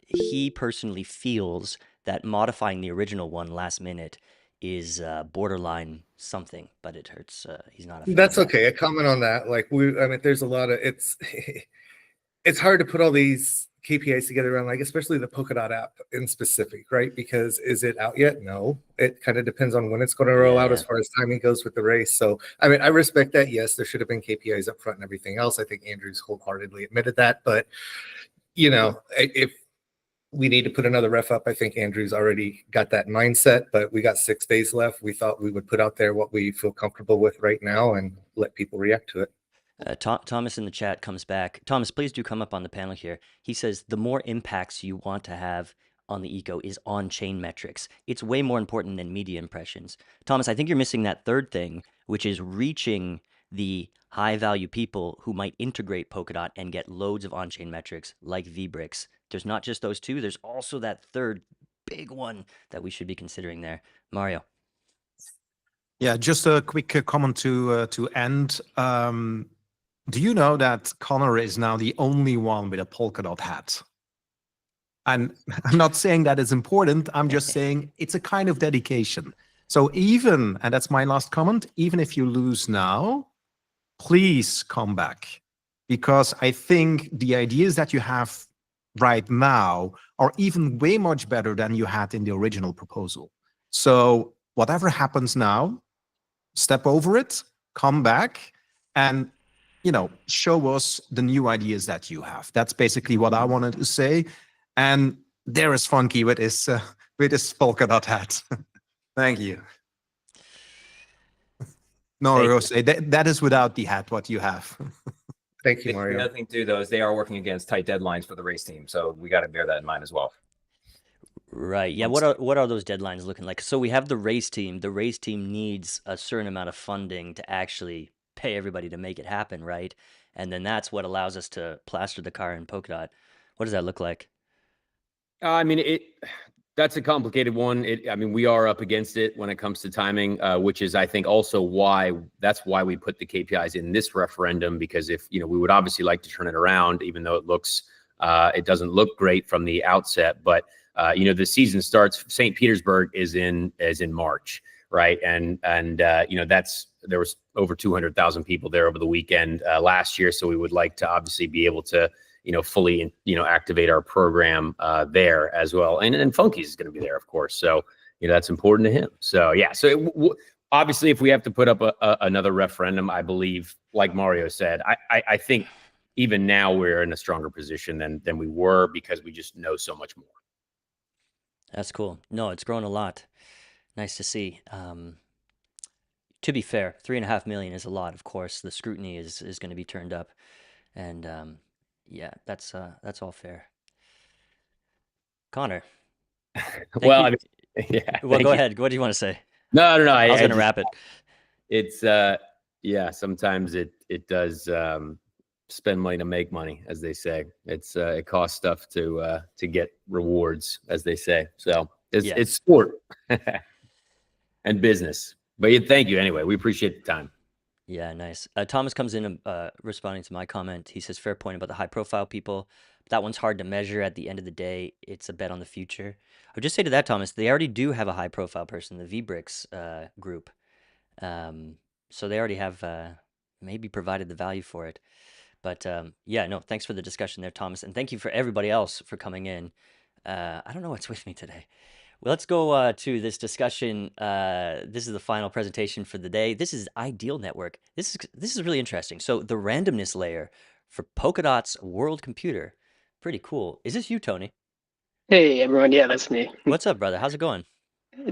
He personally feels that modifying the original one last minute is borderline something, but it hurts. He's not a fan. That's okay. A comment on that. There's a lot of it's hard to put all these KPIs together on, especially the Polkadot app in specific, right? Because is it out yet? No. It kind of depends on when it's going to roll out as far as timing goes with the race. So, I respect that. Yes, there should have been KPIs up front and everything else. I think Andrew's wholeheartedly admitted that. But, if we need to put another ref up, I think Andrew's already got that mindset. But we got 6 days left. We thought we would put out there what we feel comfortable with right now and let people react to it. Thomas in the chat comes back. Thomas, please do come up on the panel here. He says the more impacts you want to have on the eco is on-chain metrics. It's way more important than media impressions. Thomas, I think you're missing that third thing, which is reaching the high-value people who might integrate Polkadot and get loads of on-chain metrics like VBricks. There's not just those two. There's also that third big one that we should be considering there. Mario. Yeah, just a quick comment to end. Do you know that Connor is now the only one with a Polkadot hat? And I'm not saying that is important. I'm just saying it's a kind of dedication. So even, and that's my last comment, even if you lose now, please come back. Because I think the ideas that you have right now are even way much better than you had in the original proposal. So whatever happens now, step over it, come back, and show us the new ideas that you have. That's basically what I wanted to say. And There is Funky with his Polkadot hat. Thank you. No, Thank you. Jose, that is without the hat what you have. Thank you, The Mario. other thing too, though, is they are working against tight deadlines for the race team, so we got to bear that in mind as well. Right. Yeah. What are those deadlines looking like? So we have the race team. The race team needs a certain amount of funding to actually pay everybody to make it happen, right? And then that's what allows us to plaster the car in Polkadot. What does that look like? I mean, that's a complicated one. I mean, we are up against it when it comes to timing, which is, I think, also why we put the KPIs in this referendum, because if, we would obviously like to turn it around, even though it doesn't look great from the outset. But, the season starts, St. Petersburg is in March, right? And there was over 200,000 people there over the weekend last year. So we would like to obviously be able to, fully, activate our program there as well. And Funky's is going to be there, of course. So, that's important to him. So, yeah. So obviously, if we have to put up another referendum, I believe, like Mario said, I think even now we're in a stronger position than we were, because we just know so much more. That's cool. No, it's grown a lot. Nice to see. To be fair, 3.5 million is a lot. Of course, the scrutiny is going to be turned up, and yeah, that's all fair. Connor. Well, you. I mean, yeah. Well, go ahead. What do you want to say? No. I was going to wrap it. It's yeah. Sometimes it does spend money to make money, as they say. It costs stuff to get rewards, as they say. So it's sport and business. But thank you anyway. We appreciate the time. Yeah, nice. Thomas comes in responding to my comment. He says, fair point about the high profile people. That one's hard to measure. At the end of the day, it's a bet on the future. I would just say to that, Thomas, they already do have a high profile person, the VBricks group. So they already have maybe provided the value for it. But yeah, no, thanks for the discussion there, Thomas. And thank you for everybody else for coming in. I don't know what's with me today. Well, let's go to this discussion. This is the final presentation for the day. This is Ideal Network. This is really interesting. So the randomness layer for Polkadot's world computer. Pretty cool. Is this you, Tony? Hey, everyone. Yeah, that's me. What's up, brother? How's it going?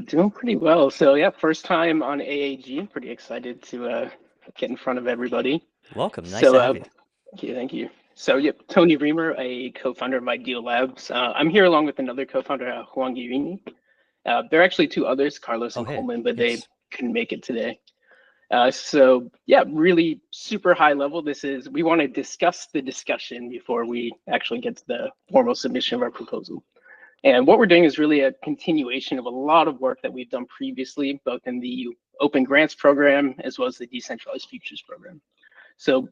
Doing pretty well. So yeah, first time on AAG. I'm pretty excited to get in front of everybody. Welcome. Nice to have you. Thank you. So yep, Tony Reamer, a co-founder of Ideal Labs. I'm here along with another co-founder, Juan Guirini. There are actually two others, Carlos and Coleman, but they couldn't make it today. So yeah, really super high level. We want to discuss the discussion before we actually get to the formal submission of our proposal. And what we're doing is really a continuation of a lot of work that we've done previously, both in the Open Grants program as well as the Decentralized Futures program. So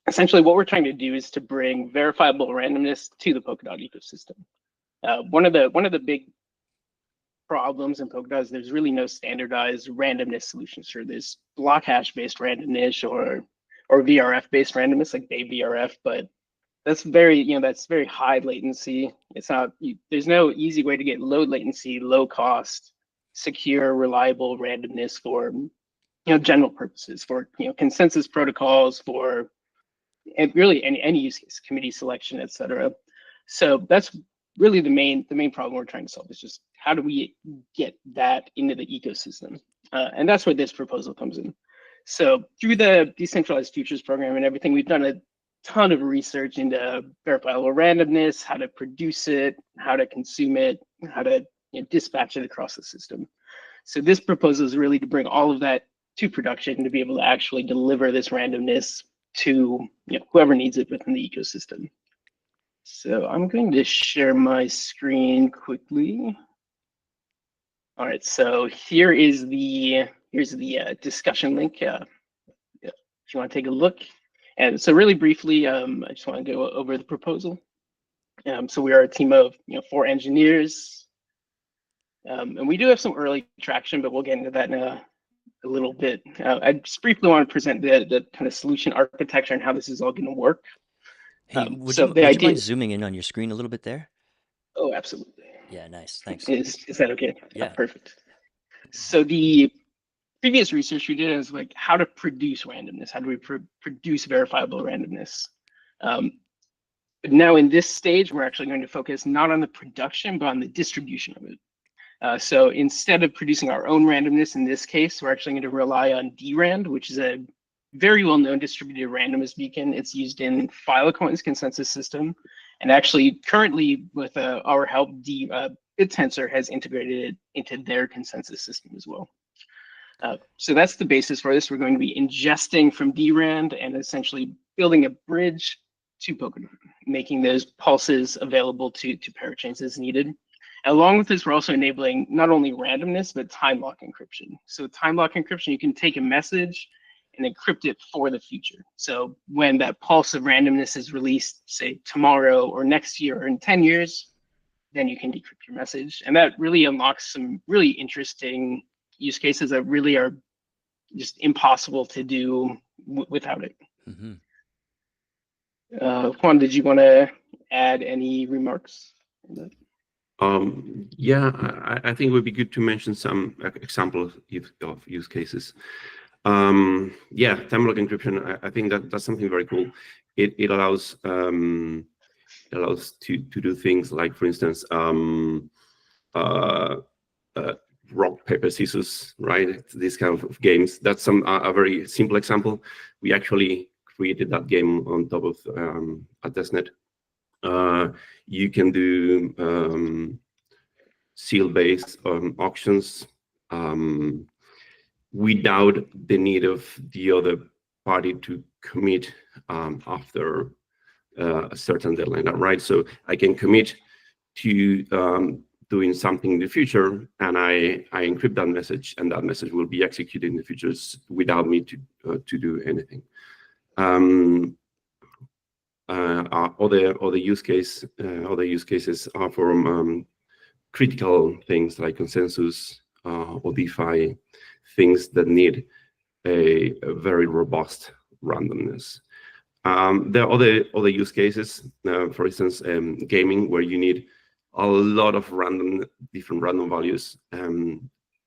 essentially what we're trying to do is to bring verifiable randomness to the Polkadot ecosystem. One of the big problems in Polkadot is there's really no standardized randomness solutions for this block hash based randomness or VRF based randomness like Bay VRF, but that's very high latency. It's not, there's no easy way to get low latency, low cost, secure, reliable randomness for general purposes, for consensus protocols, for really any use case, committee selection, etc. So that's really the main problem we're trying to solve, is just how do we get that into the ecosystem? And that's where this proposal comes in. So through the Decentralized Futures program and everything, we've done a ton of research into verifiable randomness, how to produce it, how to consume it, how to dispatch it across the system. So this proposal is really to bring all of that to production, to be able to actually deliver this randomness to whoever needs it within the ecosystem. So I'm going to share my screen quickly. All right, so here's the discussion link. If you want to take a look. And so really briefly, I just want to go over the proposal. So we are a team of 4 engineers, and we do have some early traction, but we'll get into that in a little bit. I just briefly want to present the kind of solution architecture and how this is all going to work. Hey, would you mind zooming in on your screen a little bit there? Oh, absolutely. Yeah, nice. Thanks. Is that okay? Yeah. Perfect. So the previous research we did is like how to produce randomness. How do we produce verifiable randomness? But now in this stage, we're actually going to focus not on the production, but on the distribution of it. So instead of producing our own randomness in this case, we're actually going to rely on DRAND, which is a very well-known distributed randomness beacon. It's used in file acquaintance consensus system. And actually, currently, with our help, BitTensor has integrated it into their consensus system as well. So that's the basis for this. We're going to be ingesting from DRAND and essentially building a bridge to Polkadot, making those pulses available to parachains as needed. Along with this, we're also enabling not only randomness, but time lock encryption. So time lock encryption, you can take a message and encrypt it for the future. So when that pulse of randomness is released, say tomorrow or next year or in 10 years, then you can decrypt your message. And that really unlocks some really interesting use cases that really are just impossible to do without it. Mm-hmm. Juan, did you want to add any remarks? Yeah, I think it would be good to mention some examples of use cases. Yeah, time lock encryption. I think that's something very cool. It allows to do things like, for instance, rock paper scissors, right? These kind of games. That's a very simple example. We actually created that game on top of a testnet. You can do seal-based auctions without the need of the other party to commit after a certain deadline, right? So I can commit to doing something in the future, and I encrypt that message, and that message will be executed in the future without me to do anything. Other use cases are from critical things like consensus or DeFi, things that need a very robust randomness. There are other use cases, for instance, gaming, where you need a lot of different random values.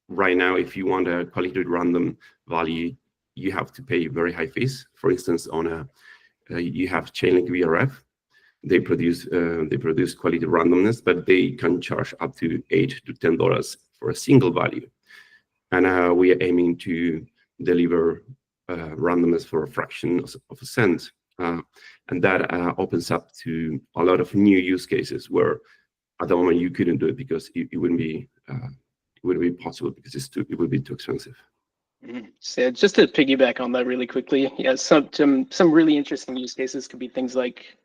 Right now, if you want a quality random value, you have to pay very high fees. For instance, on you have Chainlink VRF. They produce quality randomness, but they can charge up to $8 to $10 for a single value. And we are aiming to deliver randomness for a fraction of a cent. And that opens up to a lot of new use cases where at the moment you couldn't do it because it wouldn't be possible because it would be too expensive. So just to piggyback on that really quickly, yeah, some really interesting use cases could be things like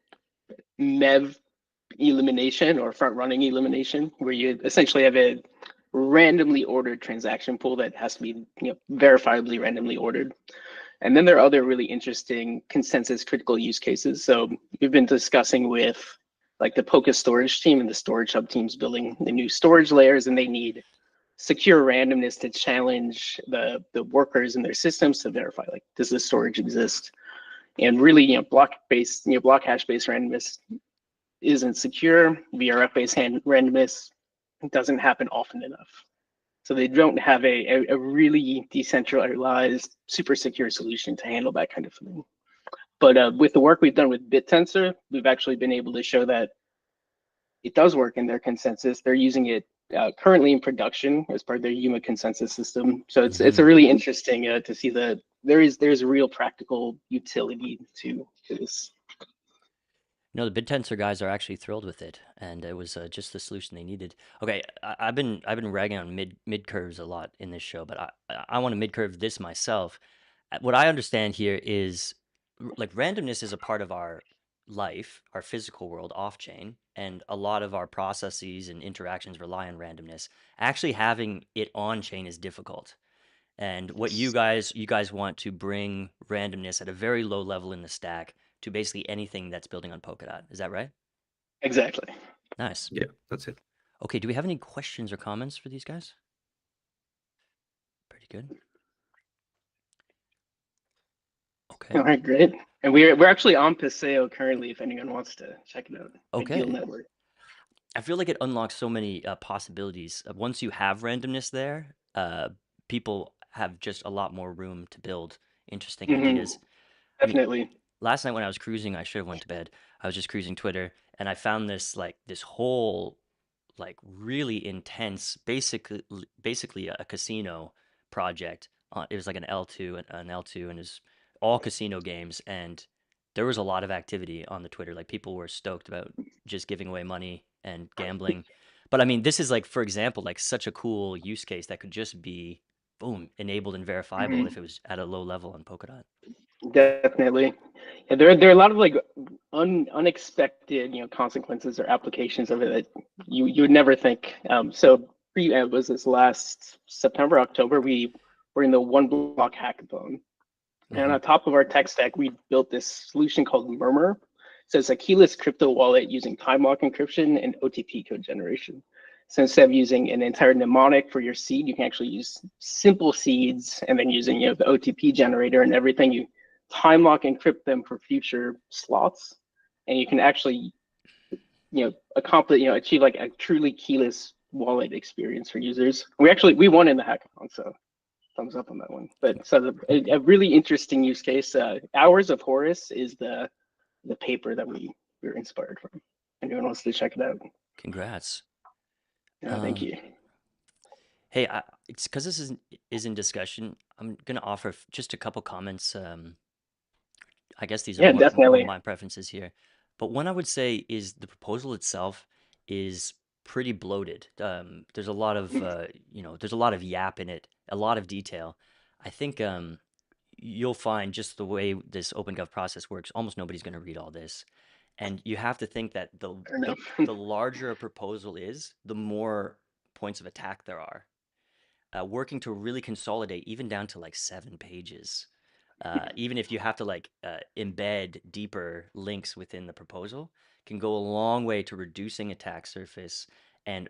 MEV elimination or front-running elimination, where you essentially have a randomly ordered transaction pool that has to be verifiably randomly ordered. And then there are other really interesting consensus critical use cases. So we've been discussing with like the Polka storage team and the storage hub teams building the new storage layers, and they need secure randomness to challenge the workers in their systems to verify, like, does this storage exist? And really, block hash-based randomness isn't secure. VRF-based randomness doesn't happen often enough. So they don't have a really decentralized, super secure solution to handle that kind of thing. But with the work we've done with BitTensor, we've actually been able to show that it does work in their consensus. They're using it currently in production as part of their Yuma consensus system. So it's a really interesting to see that there's real practical utility to this. No, the BitTensor guys are actually thrilled with it, and it was just the solution they needed. Okay, I've been ragging on mid curves a lot in this show, but I want to mid curve this myself. What I understand here is like randomness is a part of our life, our physical world off chain, and a lot of our processes and interactions rely on randomness. Actually having it on chain is difficult. And what you guys want to bring randomness at a very low level in the stack to basically anything that's building on Polkadot. Is that right? Exactly. Nice. Yeah, that's it. Okay, do we have any questions or comments for these guys? Pretty good. Okay. All right, great. And we're actually on Paseo currently, if anyone wants to check it out. Okay. Ideal network. I feel like it unlocks so many possibilities. Once you have randomness there, people have just a lot more room to build interesting ideas. Definitely. Last night when I was cruising, I should have went to bed. I was just cruising Twitter and I found this whole really intense, basically a casino project. It was like an L2, and it's all casino games. And there was a lot of activity on the Twitter. Like people were stoked about just giving away money and gambling. But I mean, this is like, for example, like such a cool use case that could just be boom enabled and verifiable if it was at a low level on Polkadot. Definitely. Yeah, there are a lot of like unexpected consequences or applications of it that you would never think. So was this last September, October? We were in the one block hackathon, and on top of our tech stack, we built this solution called Murmur. So it's a keyless crypto wallet using time lock encryption and OTP code generation. So instead of using an entire mnemonic for your seed, you can actually use simple seeds, and then using the OTP generator and everything, you time lock encrypt them for future slots, and you can actually achieve like a truly keyless wallet experience for users. We won in the hackathon, so thumbs up on that one. But so a really interesting use case. Hours of Horus is the paper that we were inspired from. Anyone wants to check it out? Congrats. Thank you. Hey, it's because this is in discussion. I'm gonna offer just a couple comments. I guess these are more my preferences here. But one I would say is the proposal itself is pretty bloated. There's a lot of there's a lot of yap in it, a lot of detail. I think you'll find just the way this OpenGov process works, almost nobody's going to read all this. And you have to think that the larger a proposal is, the more points of attack there are. Working to really consolidate even down to like 7 pages. Even if you have to embed deeper links within the proposal, can go a long way to reducing attack surface and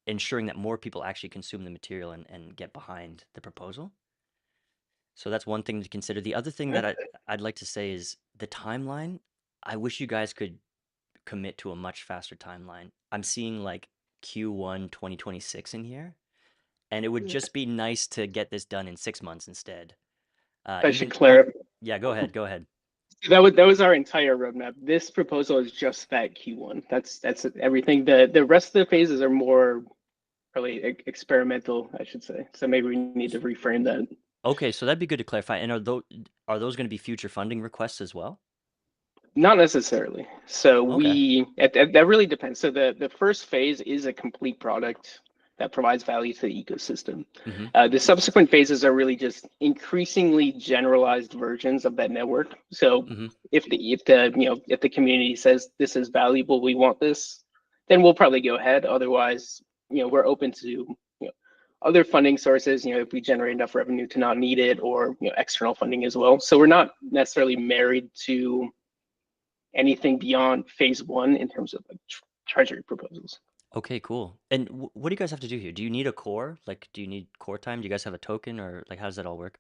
ensuring that more people actually consume the material and get behind the proposal. So that's one thing to consider. The other thing that I'd like to say is the timeline. I wish you guys could commit to a much faster timeline. I'm seeing like Q1 2026 in here, and it would just be nice to get this done in 6 months instead. I should clarify. Yeah, go ahead. That was our entire roadmap. This proposal is just that Q1. That's everything. The rest of the phases are more probably experimental, I should say. So maybe we need to reframe that. Okay, so that'd be good to clarify. And are those going to be future funding requests as well? Not necessarily. So that really depends. So the first phase is a complete product that provides value to the ecosystem. The subsequent phases are really just increasingly generalized versions of that network. So if the community says this is valuable, we want this, then we'll probably go ahead. Otherwise, we're open to other funding sources. If we generate enough revenue to not need it, or external funding as well. So we're not necessarily married to anything beyond phase 1 in terms of treasury proposals. Okay, cool. And what do you guys have to do here? Do you need a core? Like, do you need core time? Do you guys have a token, or like, how does that all work?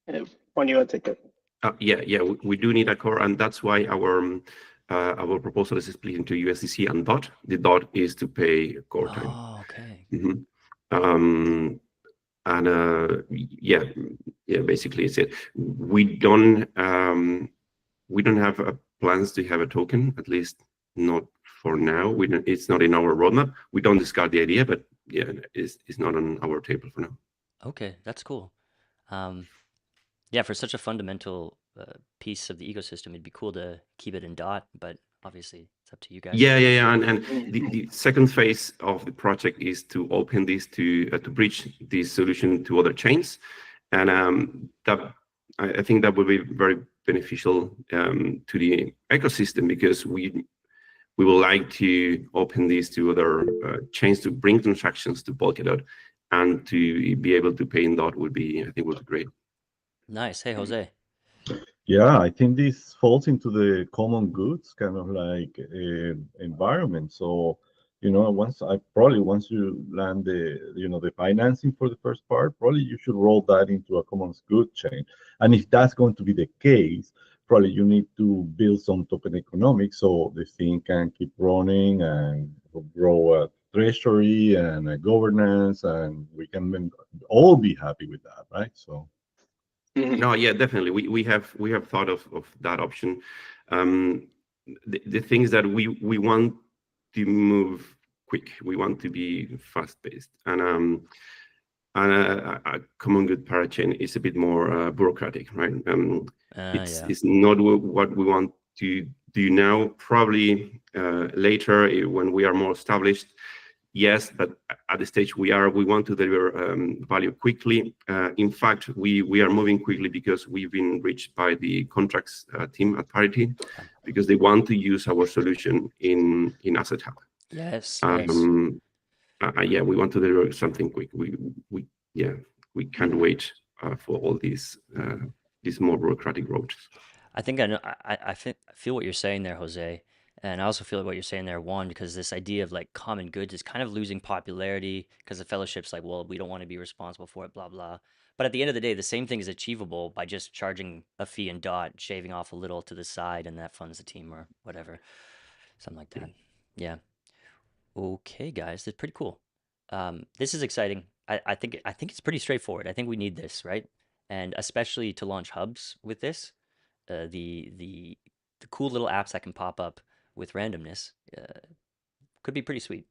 When you want to take it? Yeah, we do need a core, and that's why our proposal is split into USDC and DOT. The DOT is to pay core time. Oh, okay. Basically it's it. We don't have plans to have a token, at least not for now. It's not in our roadmap. We don't discard the idea, but yeah, it's not on our table for now. Okay, that's cool. Yeah, for such a fundamental piece of the ecosystem, it'd be cool to keep it in DOT, but obviously it's up to you guys. Yeah. And the second phase of the project is to open this to bridge this solution to other chains, and I think that will be very beneficial to the ecosystem, because we would like to open these to other chains to bring transactions to Polkadot, and to be able to pay in DOT would be great. Nice. Hey, Jose. Yeah, I think this falls into the common goods kind of like environment. So, once you land the financing for the first part, probably you should roll that into a common good chain. And if that's going to be the case, probably you need to build some token economics so the thing can keep running and grow a treasury and a governance, and we can all be happy with that, right? So. No, yeah, definitely. We have thought of that option. The things that we want to move quick. We want to be fast-paced, and a common good parachain is a bit more bureaucratic, right? It's not what we want to do now. Probably later when we are more established, yes, but at the stage we want to deliver value quickly. In fact, we are moving quickly because we've been reached by the contracts team at Parity, because they want to use our solution in Asset Hub. Yes. Yeah, we want to deliver something quick. We can't wait for all these more bureaucratic roads. I think I know. I feel what you're saying there, Jose, and I also feel what you're saying there, Juan, because this idea of like common goods is kind of losing popularity because the fellowship's like, well, we don't want to be responsible for it, blah blah. But at the end of the day, the same thing is achievable by just charging a fee and shaving off a little to the side, and that funds the team or whatever, something like that. Yeah. Okay, guys, that's pretty cool. This is exciting. I think it's pretty straightforward. I think we need this, right? And especially to launch hubs with this, the cool little apps that can pop up with randomness could be pretty sweet.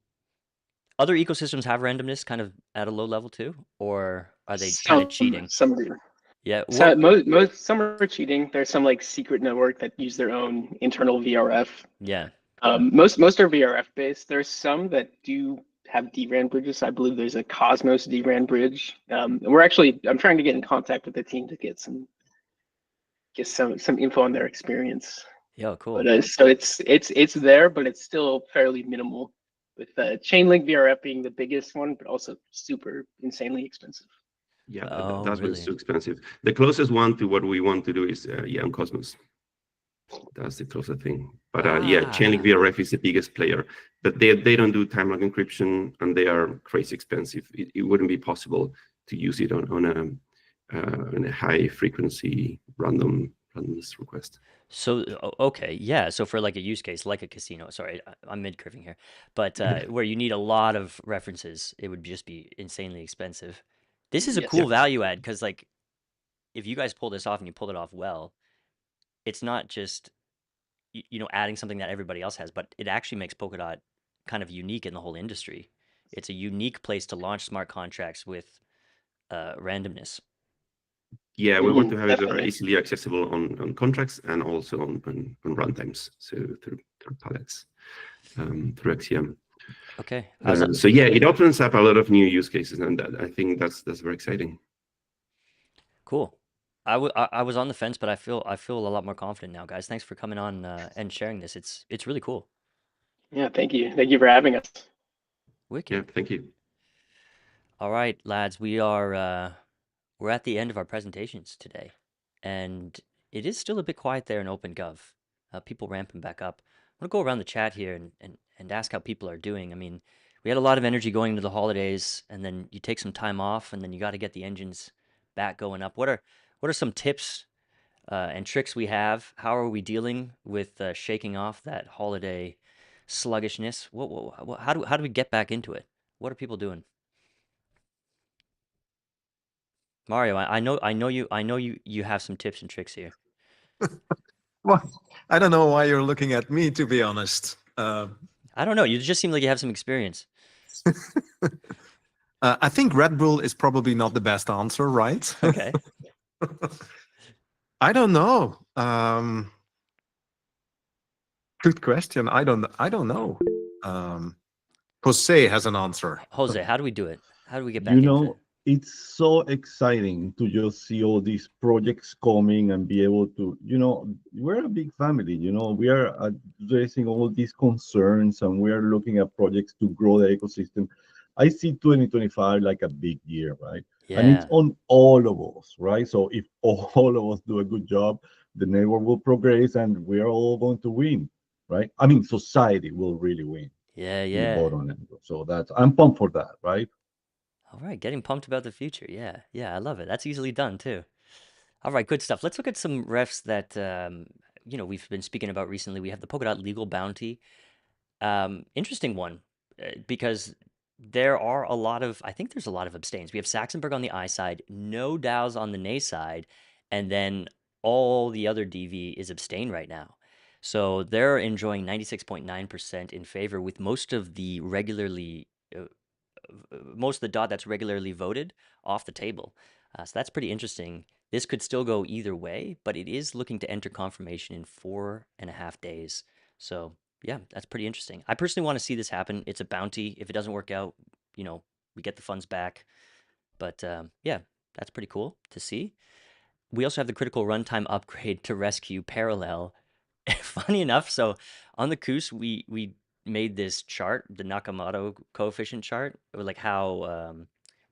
Other ecosystems have randomness kind of at a low level too, or are they kind of cheating? Some do. Yeah. So some are cheating. There's some like secret network that use their own internal VRF. Yeah. Most are VRF based. There's some that do have DRAN bridges. I believe there's a Cosmos DRAN bridge. I'm trying to get in contact with the team to get some info on their experience. Yeah, cool. But, so it's there, but it's still fairly minimal. With Chainlink VRF being the biggest one, but also super insanely expensive. Yeah, that's really so expensive. The closest one to what we want to do is on Cosmos. That's the closest thing. But Chainlink VRF is the biggest player. But they don't do time lock encryption, and they are crazy expensive. It wouldn't be possible to use it on a high frequency randomness request. So okay, yeah. So for like a use case, like a casino. Sorry, I'm mid-curving here, but where you need a lot of references, it would just be insanely expensive. This is a cool value add because, like, if you guys pull this off and you pull it off well, it's not just adding something that everybody else has, but it actually makes Polkadot kind of unique in the whole industry. It's a unique place to launch smart contracts with randomness. Yeah, we want to have it very easily accessible on contracts and also on runtimes, so through pallets, through XCM. Okay. So yeah, it opens up a lot of new use cases, and I think that's very exciting. Cool. I was on the fence, but I feel a lot more confident now, guys. Thanks for coming on and sharing this. It's really cool. Yeah, thank you. Thank you for having us. Wicked. Yeah, thank you. All right, lads, we're at the end of our presentations today, and it is still a bit quiet there in OpenGov. People ramping back up. I'm gonna go around the chat here and ask how people are doing. I mean, we had a lot of energy going into the holidays, and then you take some time off, and then you got to get the engines back going up. What are some tips and tricks we have? How are we dealing with shaking off that holiday sluggishness? How do we get back into it? What are people doing? Mario, I know you have some tips and tricks here. Well, I don't know why you're looking at me, to be honest. I don't know. You just seem like you have some experience. I think Red Bull is probably not the best answer, right? Okay. I don't know. Good question. I don't know. Jose has an answer. Jose, how do we do it? How do we get back into it? It's so exciting to just see all these projects coming and be able to, we're a big family, we are addressing all these concerns, and we are looking at projects to grow the ecosystem. I see 2025 like a big year, right? Yeah. And it's on all of us, right? So if all of us do a good job, the network will progress and we're all going to win, right? I mean, society will really win. Yeah. So I'm pumped for that, right? All right, getting pumped about the future. Yeah, I love it. That's easily done too. All right, good stuff. Let's look at some refs that we've been speaking about recently. We have the Polkadot Legal Bounty. Interesting one because I think there's a lot of abstains. We have Saxonburg on the I side, no DAOs on the nay side, and then all the other DV is abstain right now. So they're enjoying 96.9% in favor, with most of the dot that's regularly voted off the table. So that's pretty interesting. This could still go either way, but it is looking to enter confirmation in 4.5 days. So yeah, that's pretty interesting. I personally want to see this happen. It's a bounty. If it doesn't work out, we get the funds back. But yeah, that's pretty cool to see. We also have the critical runtime upgrade to rescue Parallel. Funny enough, so on the Koos, we made this chart, the Nakamoto coefficient chart, with like how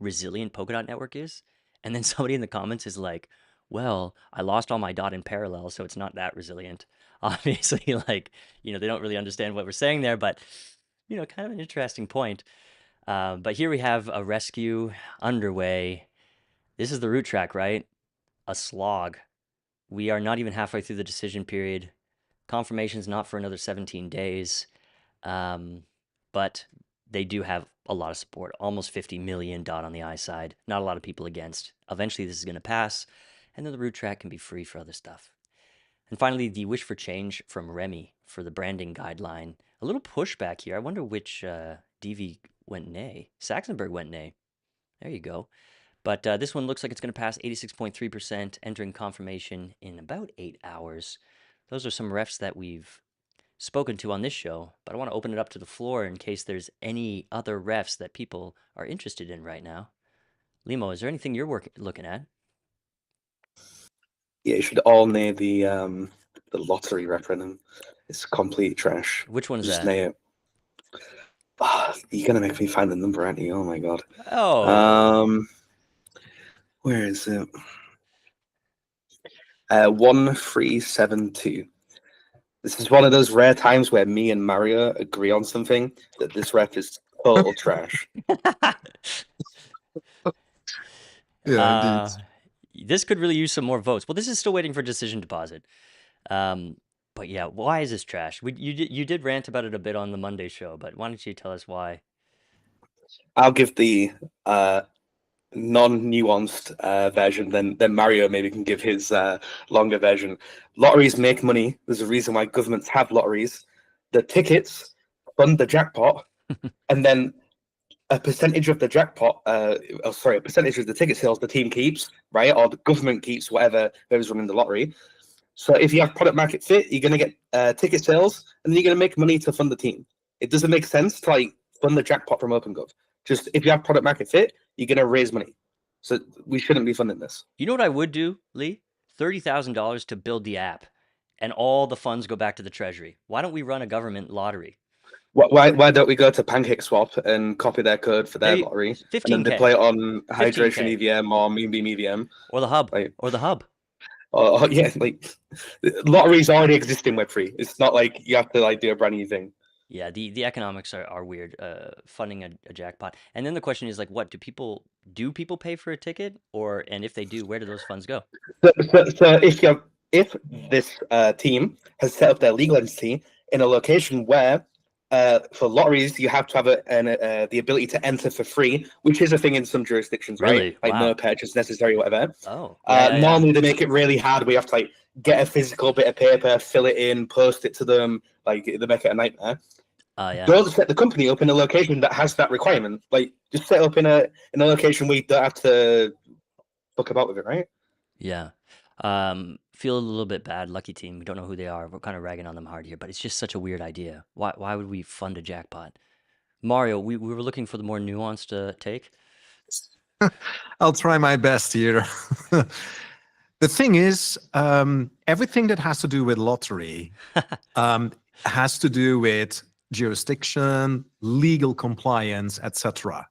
resilient Polkadot network is. And then somebody in the comments is like, well, I lost all my dot in Parallel, so it's not that resilient. Obviously, like, they don't really understand what we're saying there, but, kind of an interesting point. But here we have a rescue underway. This is the root track, right? A slog. We are not even halfway through the decision period. Confirmation's not for another 17 days. But they do have a lot of support, almost 50 million dot on the I side. Not a lot of people against. Eventually, this is going to pass, and then the root track can be free for other stuff. And finally, the wish for change from Remy for the branding guideline. A little pushback here. I wonder which DV went nay. Saxonberg went nay. There you go. But this one looks like it's going to pass 86.3%, entering confirmation in about 8 hours. Those are some refs that we've spoken to on this show, but I want to open it up to the floor in case there's any other refs that people are interested in right now. Limo, is there anything you're looking at? Yeah, you should all nay the lottery referendum. It's complete trash. Which one's Just that? nay it. Oh, you're gonna make me find the number, aren't you? Oh my god. Oh. Where is it? 1372. This is one of those rare times where me and Mario agree on something that this ref is total trash. Yeah, indeed. This could really use some more votes. Well, this is still waiting for decision deposit. But yeah, why is this trash? You did rant about it a bit on the Monday show, but why don't you tell us why? I'll give the non-nuanced version, then Mario maybe can give his longer version. Lotteries make money. There's a reason why governments have lotteries. The tickets fund the jackpot, and then a percentage of the jackpot, a percentage of the ticket sales the team keeps, right? Or the government keeps, whoever's running the lottery. So if you have product market fit, you're going to get ticket sales, and then you're going to make money to fund the team. It doesn't make sense to fund the jackpot from OpenGov. Just if you have product market fit, you're going to raise money. So we shouldn't be funding this. You know what I would do, Lee? $30,000 to build the app, and all the funds go back to the treasury. Why don't we run a government lottery? Why don't we go to PancakeSwap and copy their code for their lottery? 15K. And then they play it on Hydration 15K. EVM or Moonbeam EVM. Or the hub. Or the hub. Yeah, lotteries already exist in Web3. It's not like you have to do a brand new thing. Yeah, the economics are weird. Funding a jackpot, and then the question is what do people pay for a ticket, and if they do, where do those funds go? So if this team has set up their legal entity in a location where for lotteries you have to have the ability to enter for free, which is a thing in some jurisdictions, really? right? Wow. No purchase necessary, whatever. Oh. Normally they make it really hard. We have to get a physical bit of paper, fill it in, post it to them. They make it a nightmare. Yeah. Don't set the company up in a location that has that requirement. Just set up in a location where you don't have to fuck about with it, right? Yeah. Feel a little bit bad. Lucky team. We don't know who they are. We're kind of ragging on them hard here, but it's just such a weird idea. Why would we fund a jackpot? Mario, we were looking for the more nuanced take. I'll try my best here. The thing is, everything that has to do with lottery has to do with jurisdiction, legal compliance, etc.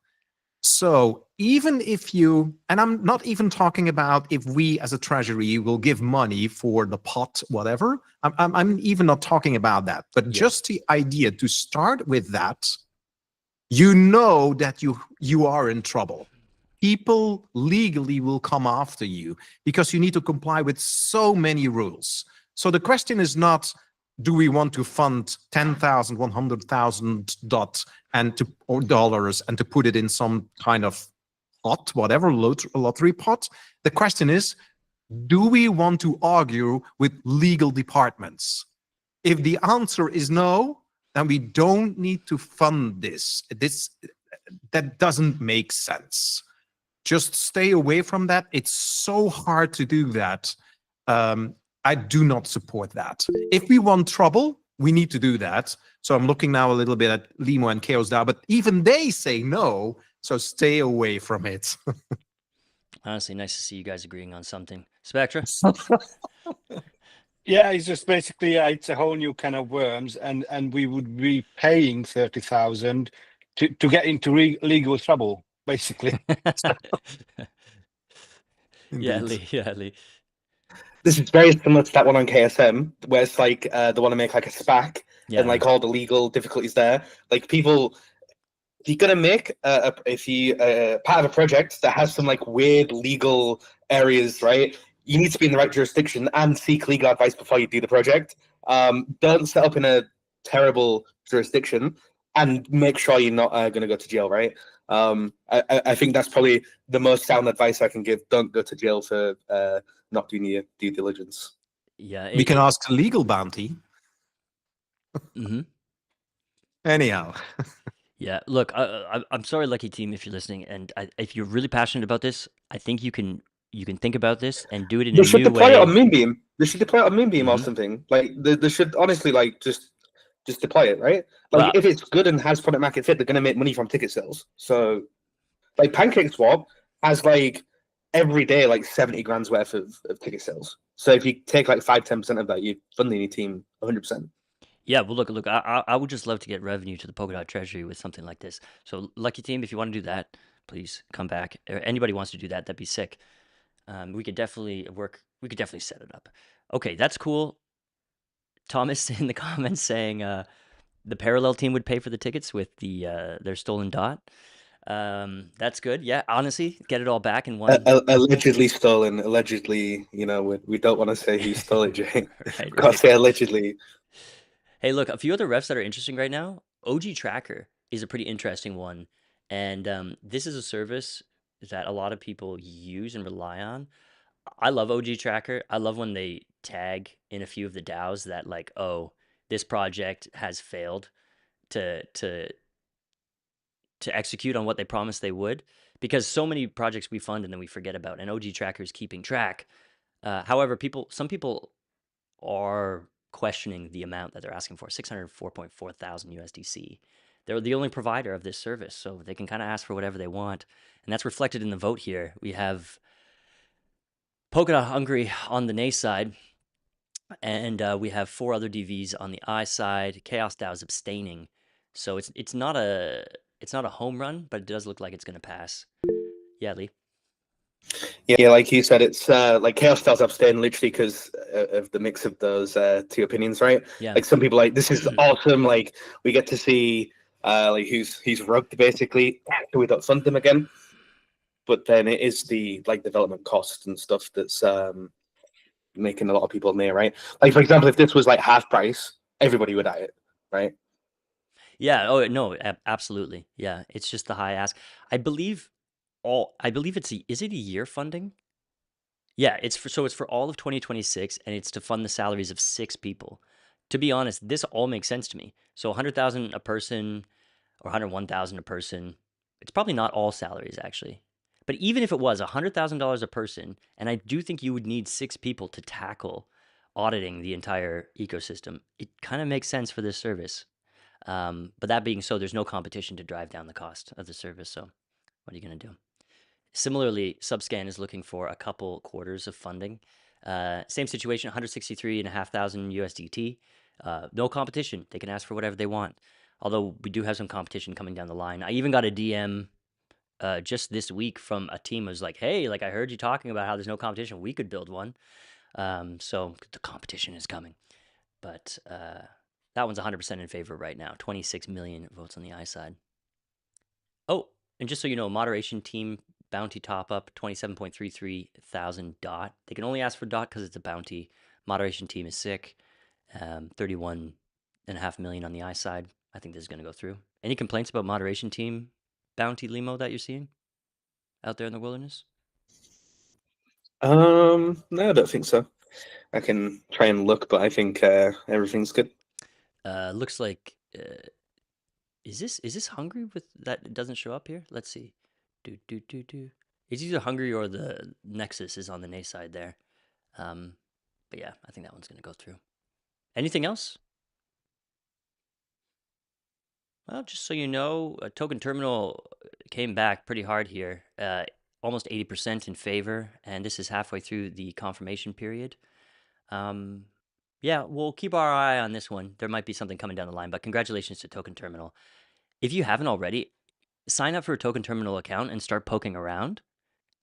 So even if you, and I'm not even talking about if we as a treasury will give money for the pot, whatever. I'm even not talking about that. But just the idea to start with that, you know that you are in trouble. People legally will come after you because you need to comply with so many rules. So the question is not, do we want to fund 10,000, 100,000 dots or dollars and to put it in some kind of pot, whatever lottery pot? The question is, do we want to argue with legal departments? If the answer is no, then we don't need to fund this. That doesn't make sense. Just stay away from that. It's so hard to do that. I do not support that. If we want trouble, we need to do that. So I'm looking now a little bit at Limo and Chaos DAO, but even they say no. So stay away from it. Honestly, nice to see you guys agreeing on something. Spectra? Yeah, it's just basically it's a whole new can of worms, and we would be paying 30,000 to get into legal trouble, basically. Yeah, Lee. This is very similar to that one on KSM, where it's like they want to make like a SPAC and like all the legal difficulties there. Like people, if you're gonna make if you part of a project that has some like weird legal areas, right? You need to be in the right jurisdiction and seek legal advice before you do the project. Don't set up in a terrible jurisdiction, and make sure you're not going to go to jail, right? I think that's probably the most sound advice I can give. Don't go to jail for not doing your due diligence. Yeah, we can ask a legal bounty. Mm-hmm. Anyhow. Yeah, look, I'm sorry, Lucky Team, if you're listening, and if you're really passionate about this, I think you can think about this and do it in a new way. They should deploy it on Moonbeam. They should deploy it on Moonbeam or something. Like they should honestly like just deploy it, right? Like if it's good and has product market fit, they're gonna make money from ticket sales. So like PancakeSwap has like every day like 70 grand's worth of ticket sales. So if you take like 5-10% of that, you're funding your team 100%. Yeah, well, look, I would just love to get revenue to the Polkadot treasury with something like this. So, Lucky Team, if you want to do that, please come back. Or anybody wants to do that, that'd be sick. We could definitely we could definitely set it up. Okay, that's cool. Thomas in the comments saying the parallel team would pay for the tickets with their stolen dot. That's good. Yeah, honestly, get it all back in one. Allegedly stolen. Allegedly, we don't want to say who stole it, Jay. Right. Can't say allegedly. Hey, look, a few other refs that are interesting right now. OG Tracker is a pretty interesting one. And this is a service that a lot of people use and rely on. I love OG Tracker. I love when they tag in a few of the DAOs that like, oh, this project has failed to execute on what they promised they would. Because so many projects we fund and then we forget about. And OG Tracker is keeping track. However, some people are questioning the amount that they're asking for, 604.4 thousand USDC. They're the only provider of this service, so they can kind of ask for whatever they want. And that's reflected in the vote here. We have Polkadot Hungary on the nay side, and we have 4 other DVs on the I side. Chaos DAO is abstaining. So it's not a home run, but it does look like it's going to pass. Yeah, Lee? Yeah, like you said, it's like Chaos DAO's abstain literally because of the mix of those 2 opinions, right? Yeah. Like some people like, this is awesome. Like we get to see like who's rugged basically. We don't fund them again. But then it is the like development cost and stuff that's making a lot of people near, right? Like for example, if this was like half price, everybody would at it, right? Yeah. Oh no, absolutely. Yeah, it's just the high ask. I believe is it a year funding? Yeah, it's for all of 2026, and it's to fund the salaries of 6 people. To be honest, this all makes sense to me. So 100,000 a person or 101,000 a person. It's probably not all salaries actually. But even if it was $100,000 a person, and I do think you would need 6 people to tackle auditing the entire ecosystem, it kind of makes sense for this service. But that being so, there's no competition to drive down the cost of the service. So what are you going to do? Similarly, Subscan is looking for a couple quarters of funding. Same situation, 163,500 USDT. No competition. They can ask for whatever they want. Although we do have some competition coming down the line. I even got a DM just this week from a team who was like, hey, like I heard you talking about how there's no competition. We could build one. So the competition is coming. But that one's 100% in favor right now. 26 million votes on the I side. Oh, and just so you know, moderation team bounty top up 27.33 thousand dot. They can only ask for dot because it's a bounty. Moderation team is sick. 31.5 million on the I side. I think this is going to go through. Any complaints about moderation team bounty limo that you're seeing out there in the wilderness? No, I don't think so. I can try and look, but I think everything's good. Looks like is this Hungary with that it doesn't show up here? Let's see. It's either Hungary or the Nexus is on the nay side there. But yeah, I think that one's gonna go through. Anything else? Well, just so you know, Token Terminal came back pretty hard here, almost 80% in favor, and this is halfway through the confirmation period. Yeah, we'll keep our eye on this one. There might be something coming down the line, but congratulations to Token Terminal. If you haven't already, sign up for a Token Terminal account and start poking around.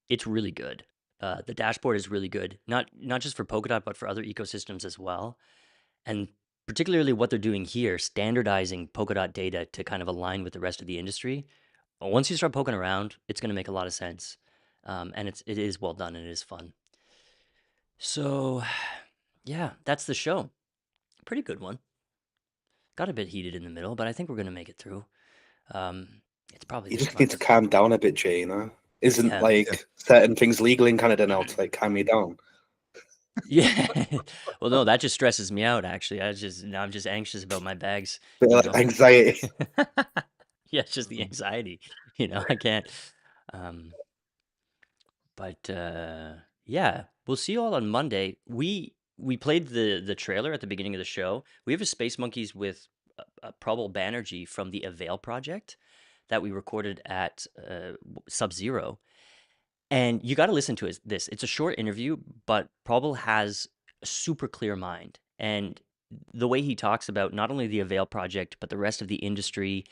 It's really good. The dashboard is really good, not just for Polkadot, but for other ecosystems as well. And particularly what they're doing here, standardizing Polkadot data to kind of align with the rest of the industry. Once you start poking around, it's going to make a lot of sense. And it is well done and it is fun. So, yeah, that's the show. Pretty good one. Got a bit heated in the middle, but I think we're going to make it through. It's probably You this just need to calm down a bit, Jay, you know? Isn't Yeah. like certain things legal in Canada now to like calm you down? Yeah. Well, no, that just stresses me out, actually. Now I'm just anxious about my bags. Bit you like know? anxiety. Yeah, it's just the anxiety. I can't. But yeah, we'll see you all on Monday. We played the trailer at the beginning of the show. We have a Space Monkeys with Prabal Banerjee from the Avail project that we recorded at Sub-Zero. And you got to listen to this. It's a short interview, but Prabal has a super clear mind. And the way he talks about not only the Avail project, but the rest of the industry,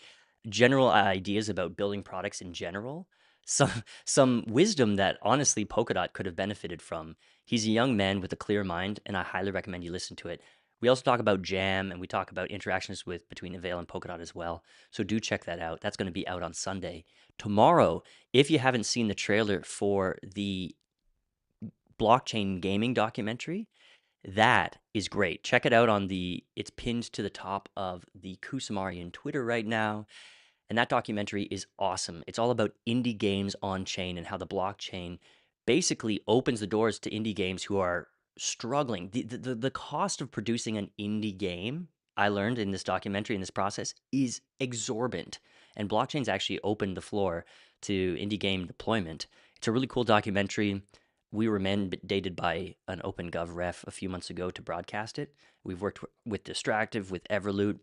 general ideas about building products in general, some wisdom that honestly Polkadot could have benefited from. He's a young man with a clear mind, and I highly recommend you listen to it. We also talk about Jam, and we talk about interactions between Avail and Polkadot as well. So do check that out. That's going to be out on Sunday. Tomorrow, if you haven't seen the trailer for the blockchain gaming documentary, that is great. Check it out it's pinned to the top of the Kusamarian Twitter right now. And that documentary is awesome. It's all about indie games on chain and how the blockchain basically opens the doors to indie games who are struggling. The cost of producing an indie game, I learned in this documentary, in this process, is exorbitant. And blockchain's actually opened the floor to indie game deployment. It's a really cool documentary. We were mandated by an OpenGov ref a few months ago to broadcast it. We've worked with Distractive, with Everloot,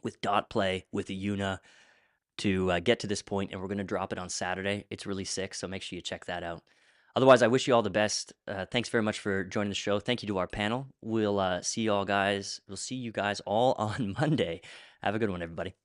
with Dotplay, with Iuna to get to this point, and we're going to drop it on Saturday. It's really sick, so make sure you check that out. Otherwise, I wish you all the best. Thanks very much for joining the show. Thank you to our panel. We'll see you all guys. We'll see you guys all on Monday. Have a good one, everybody.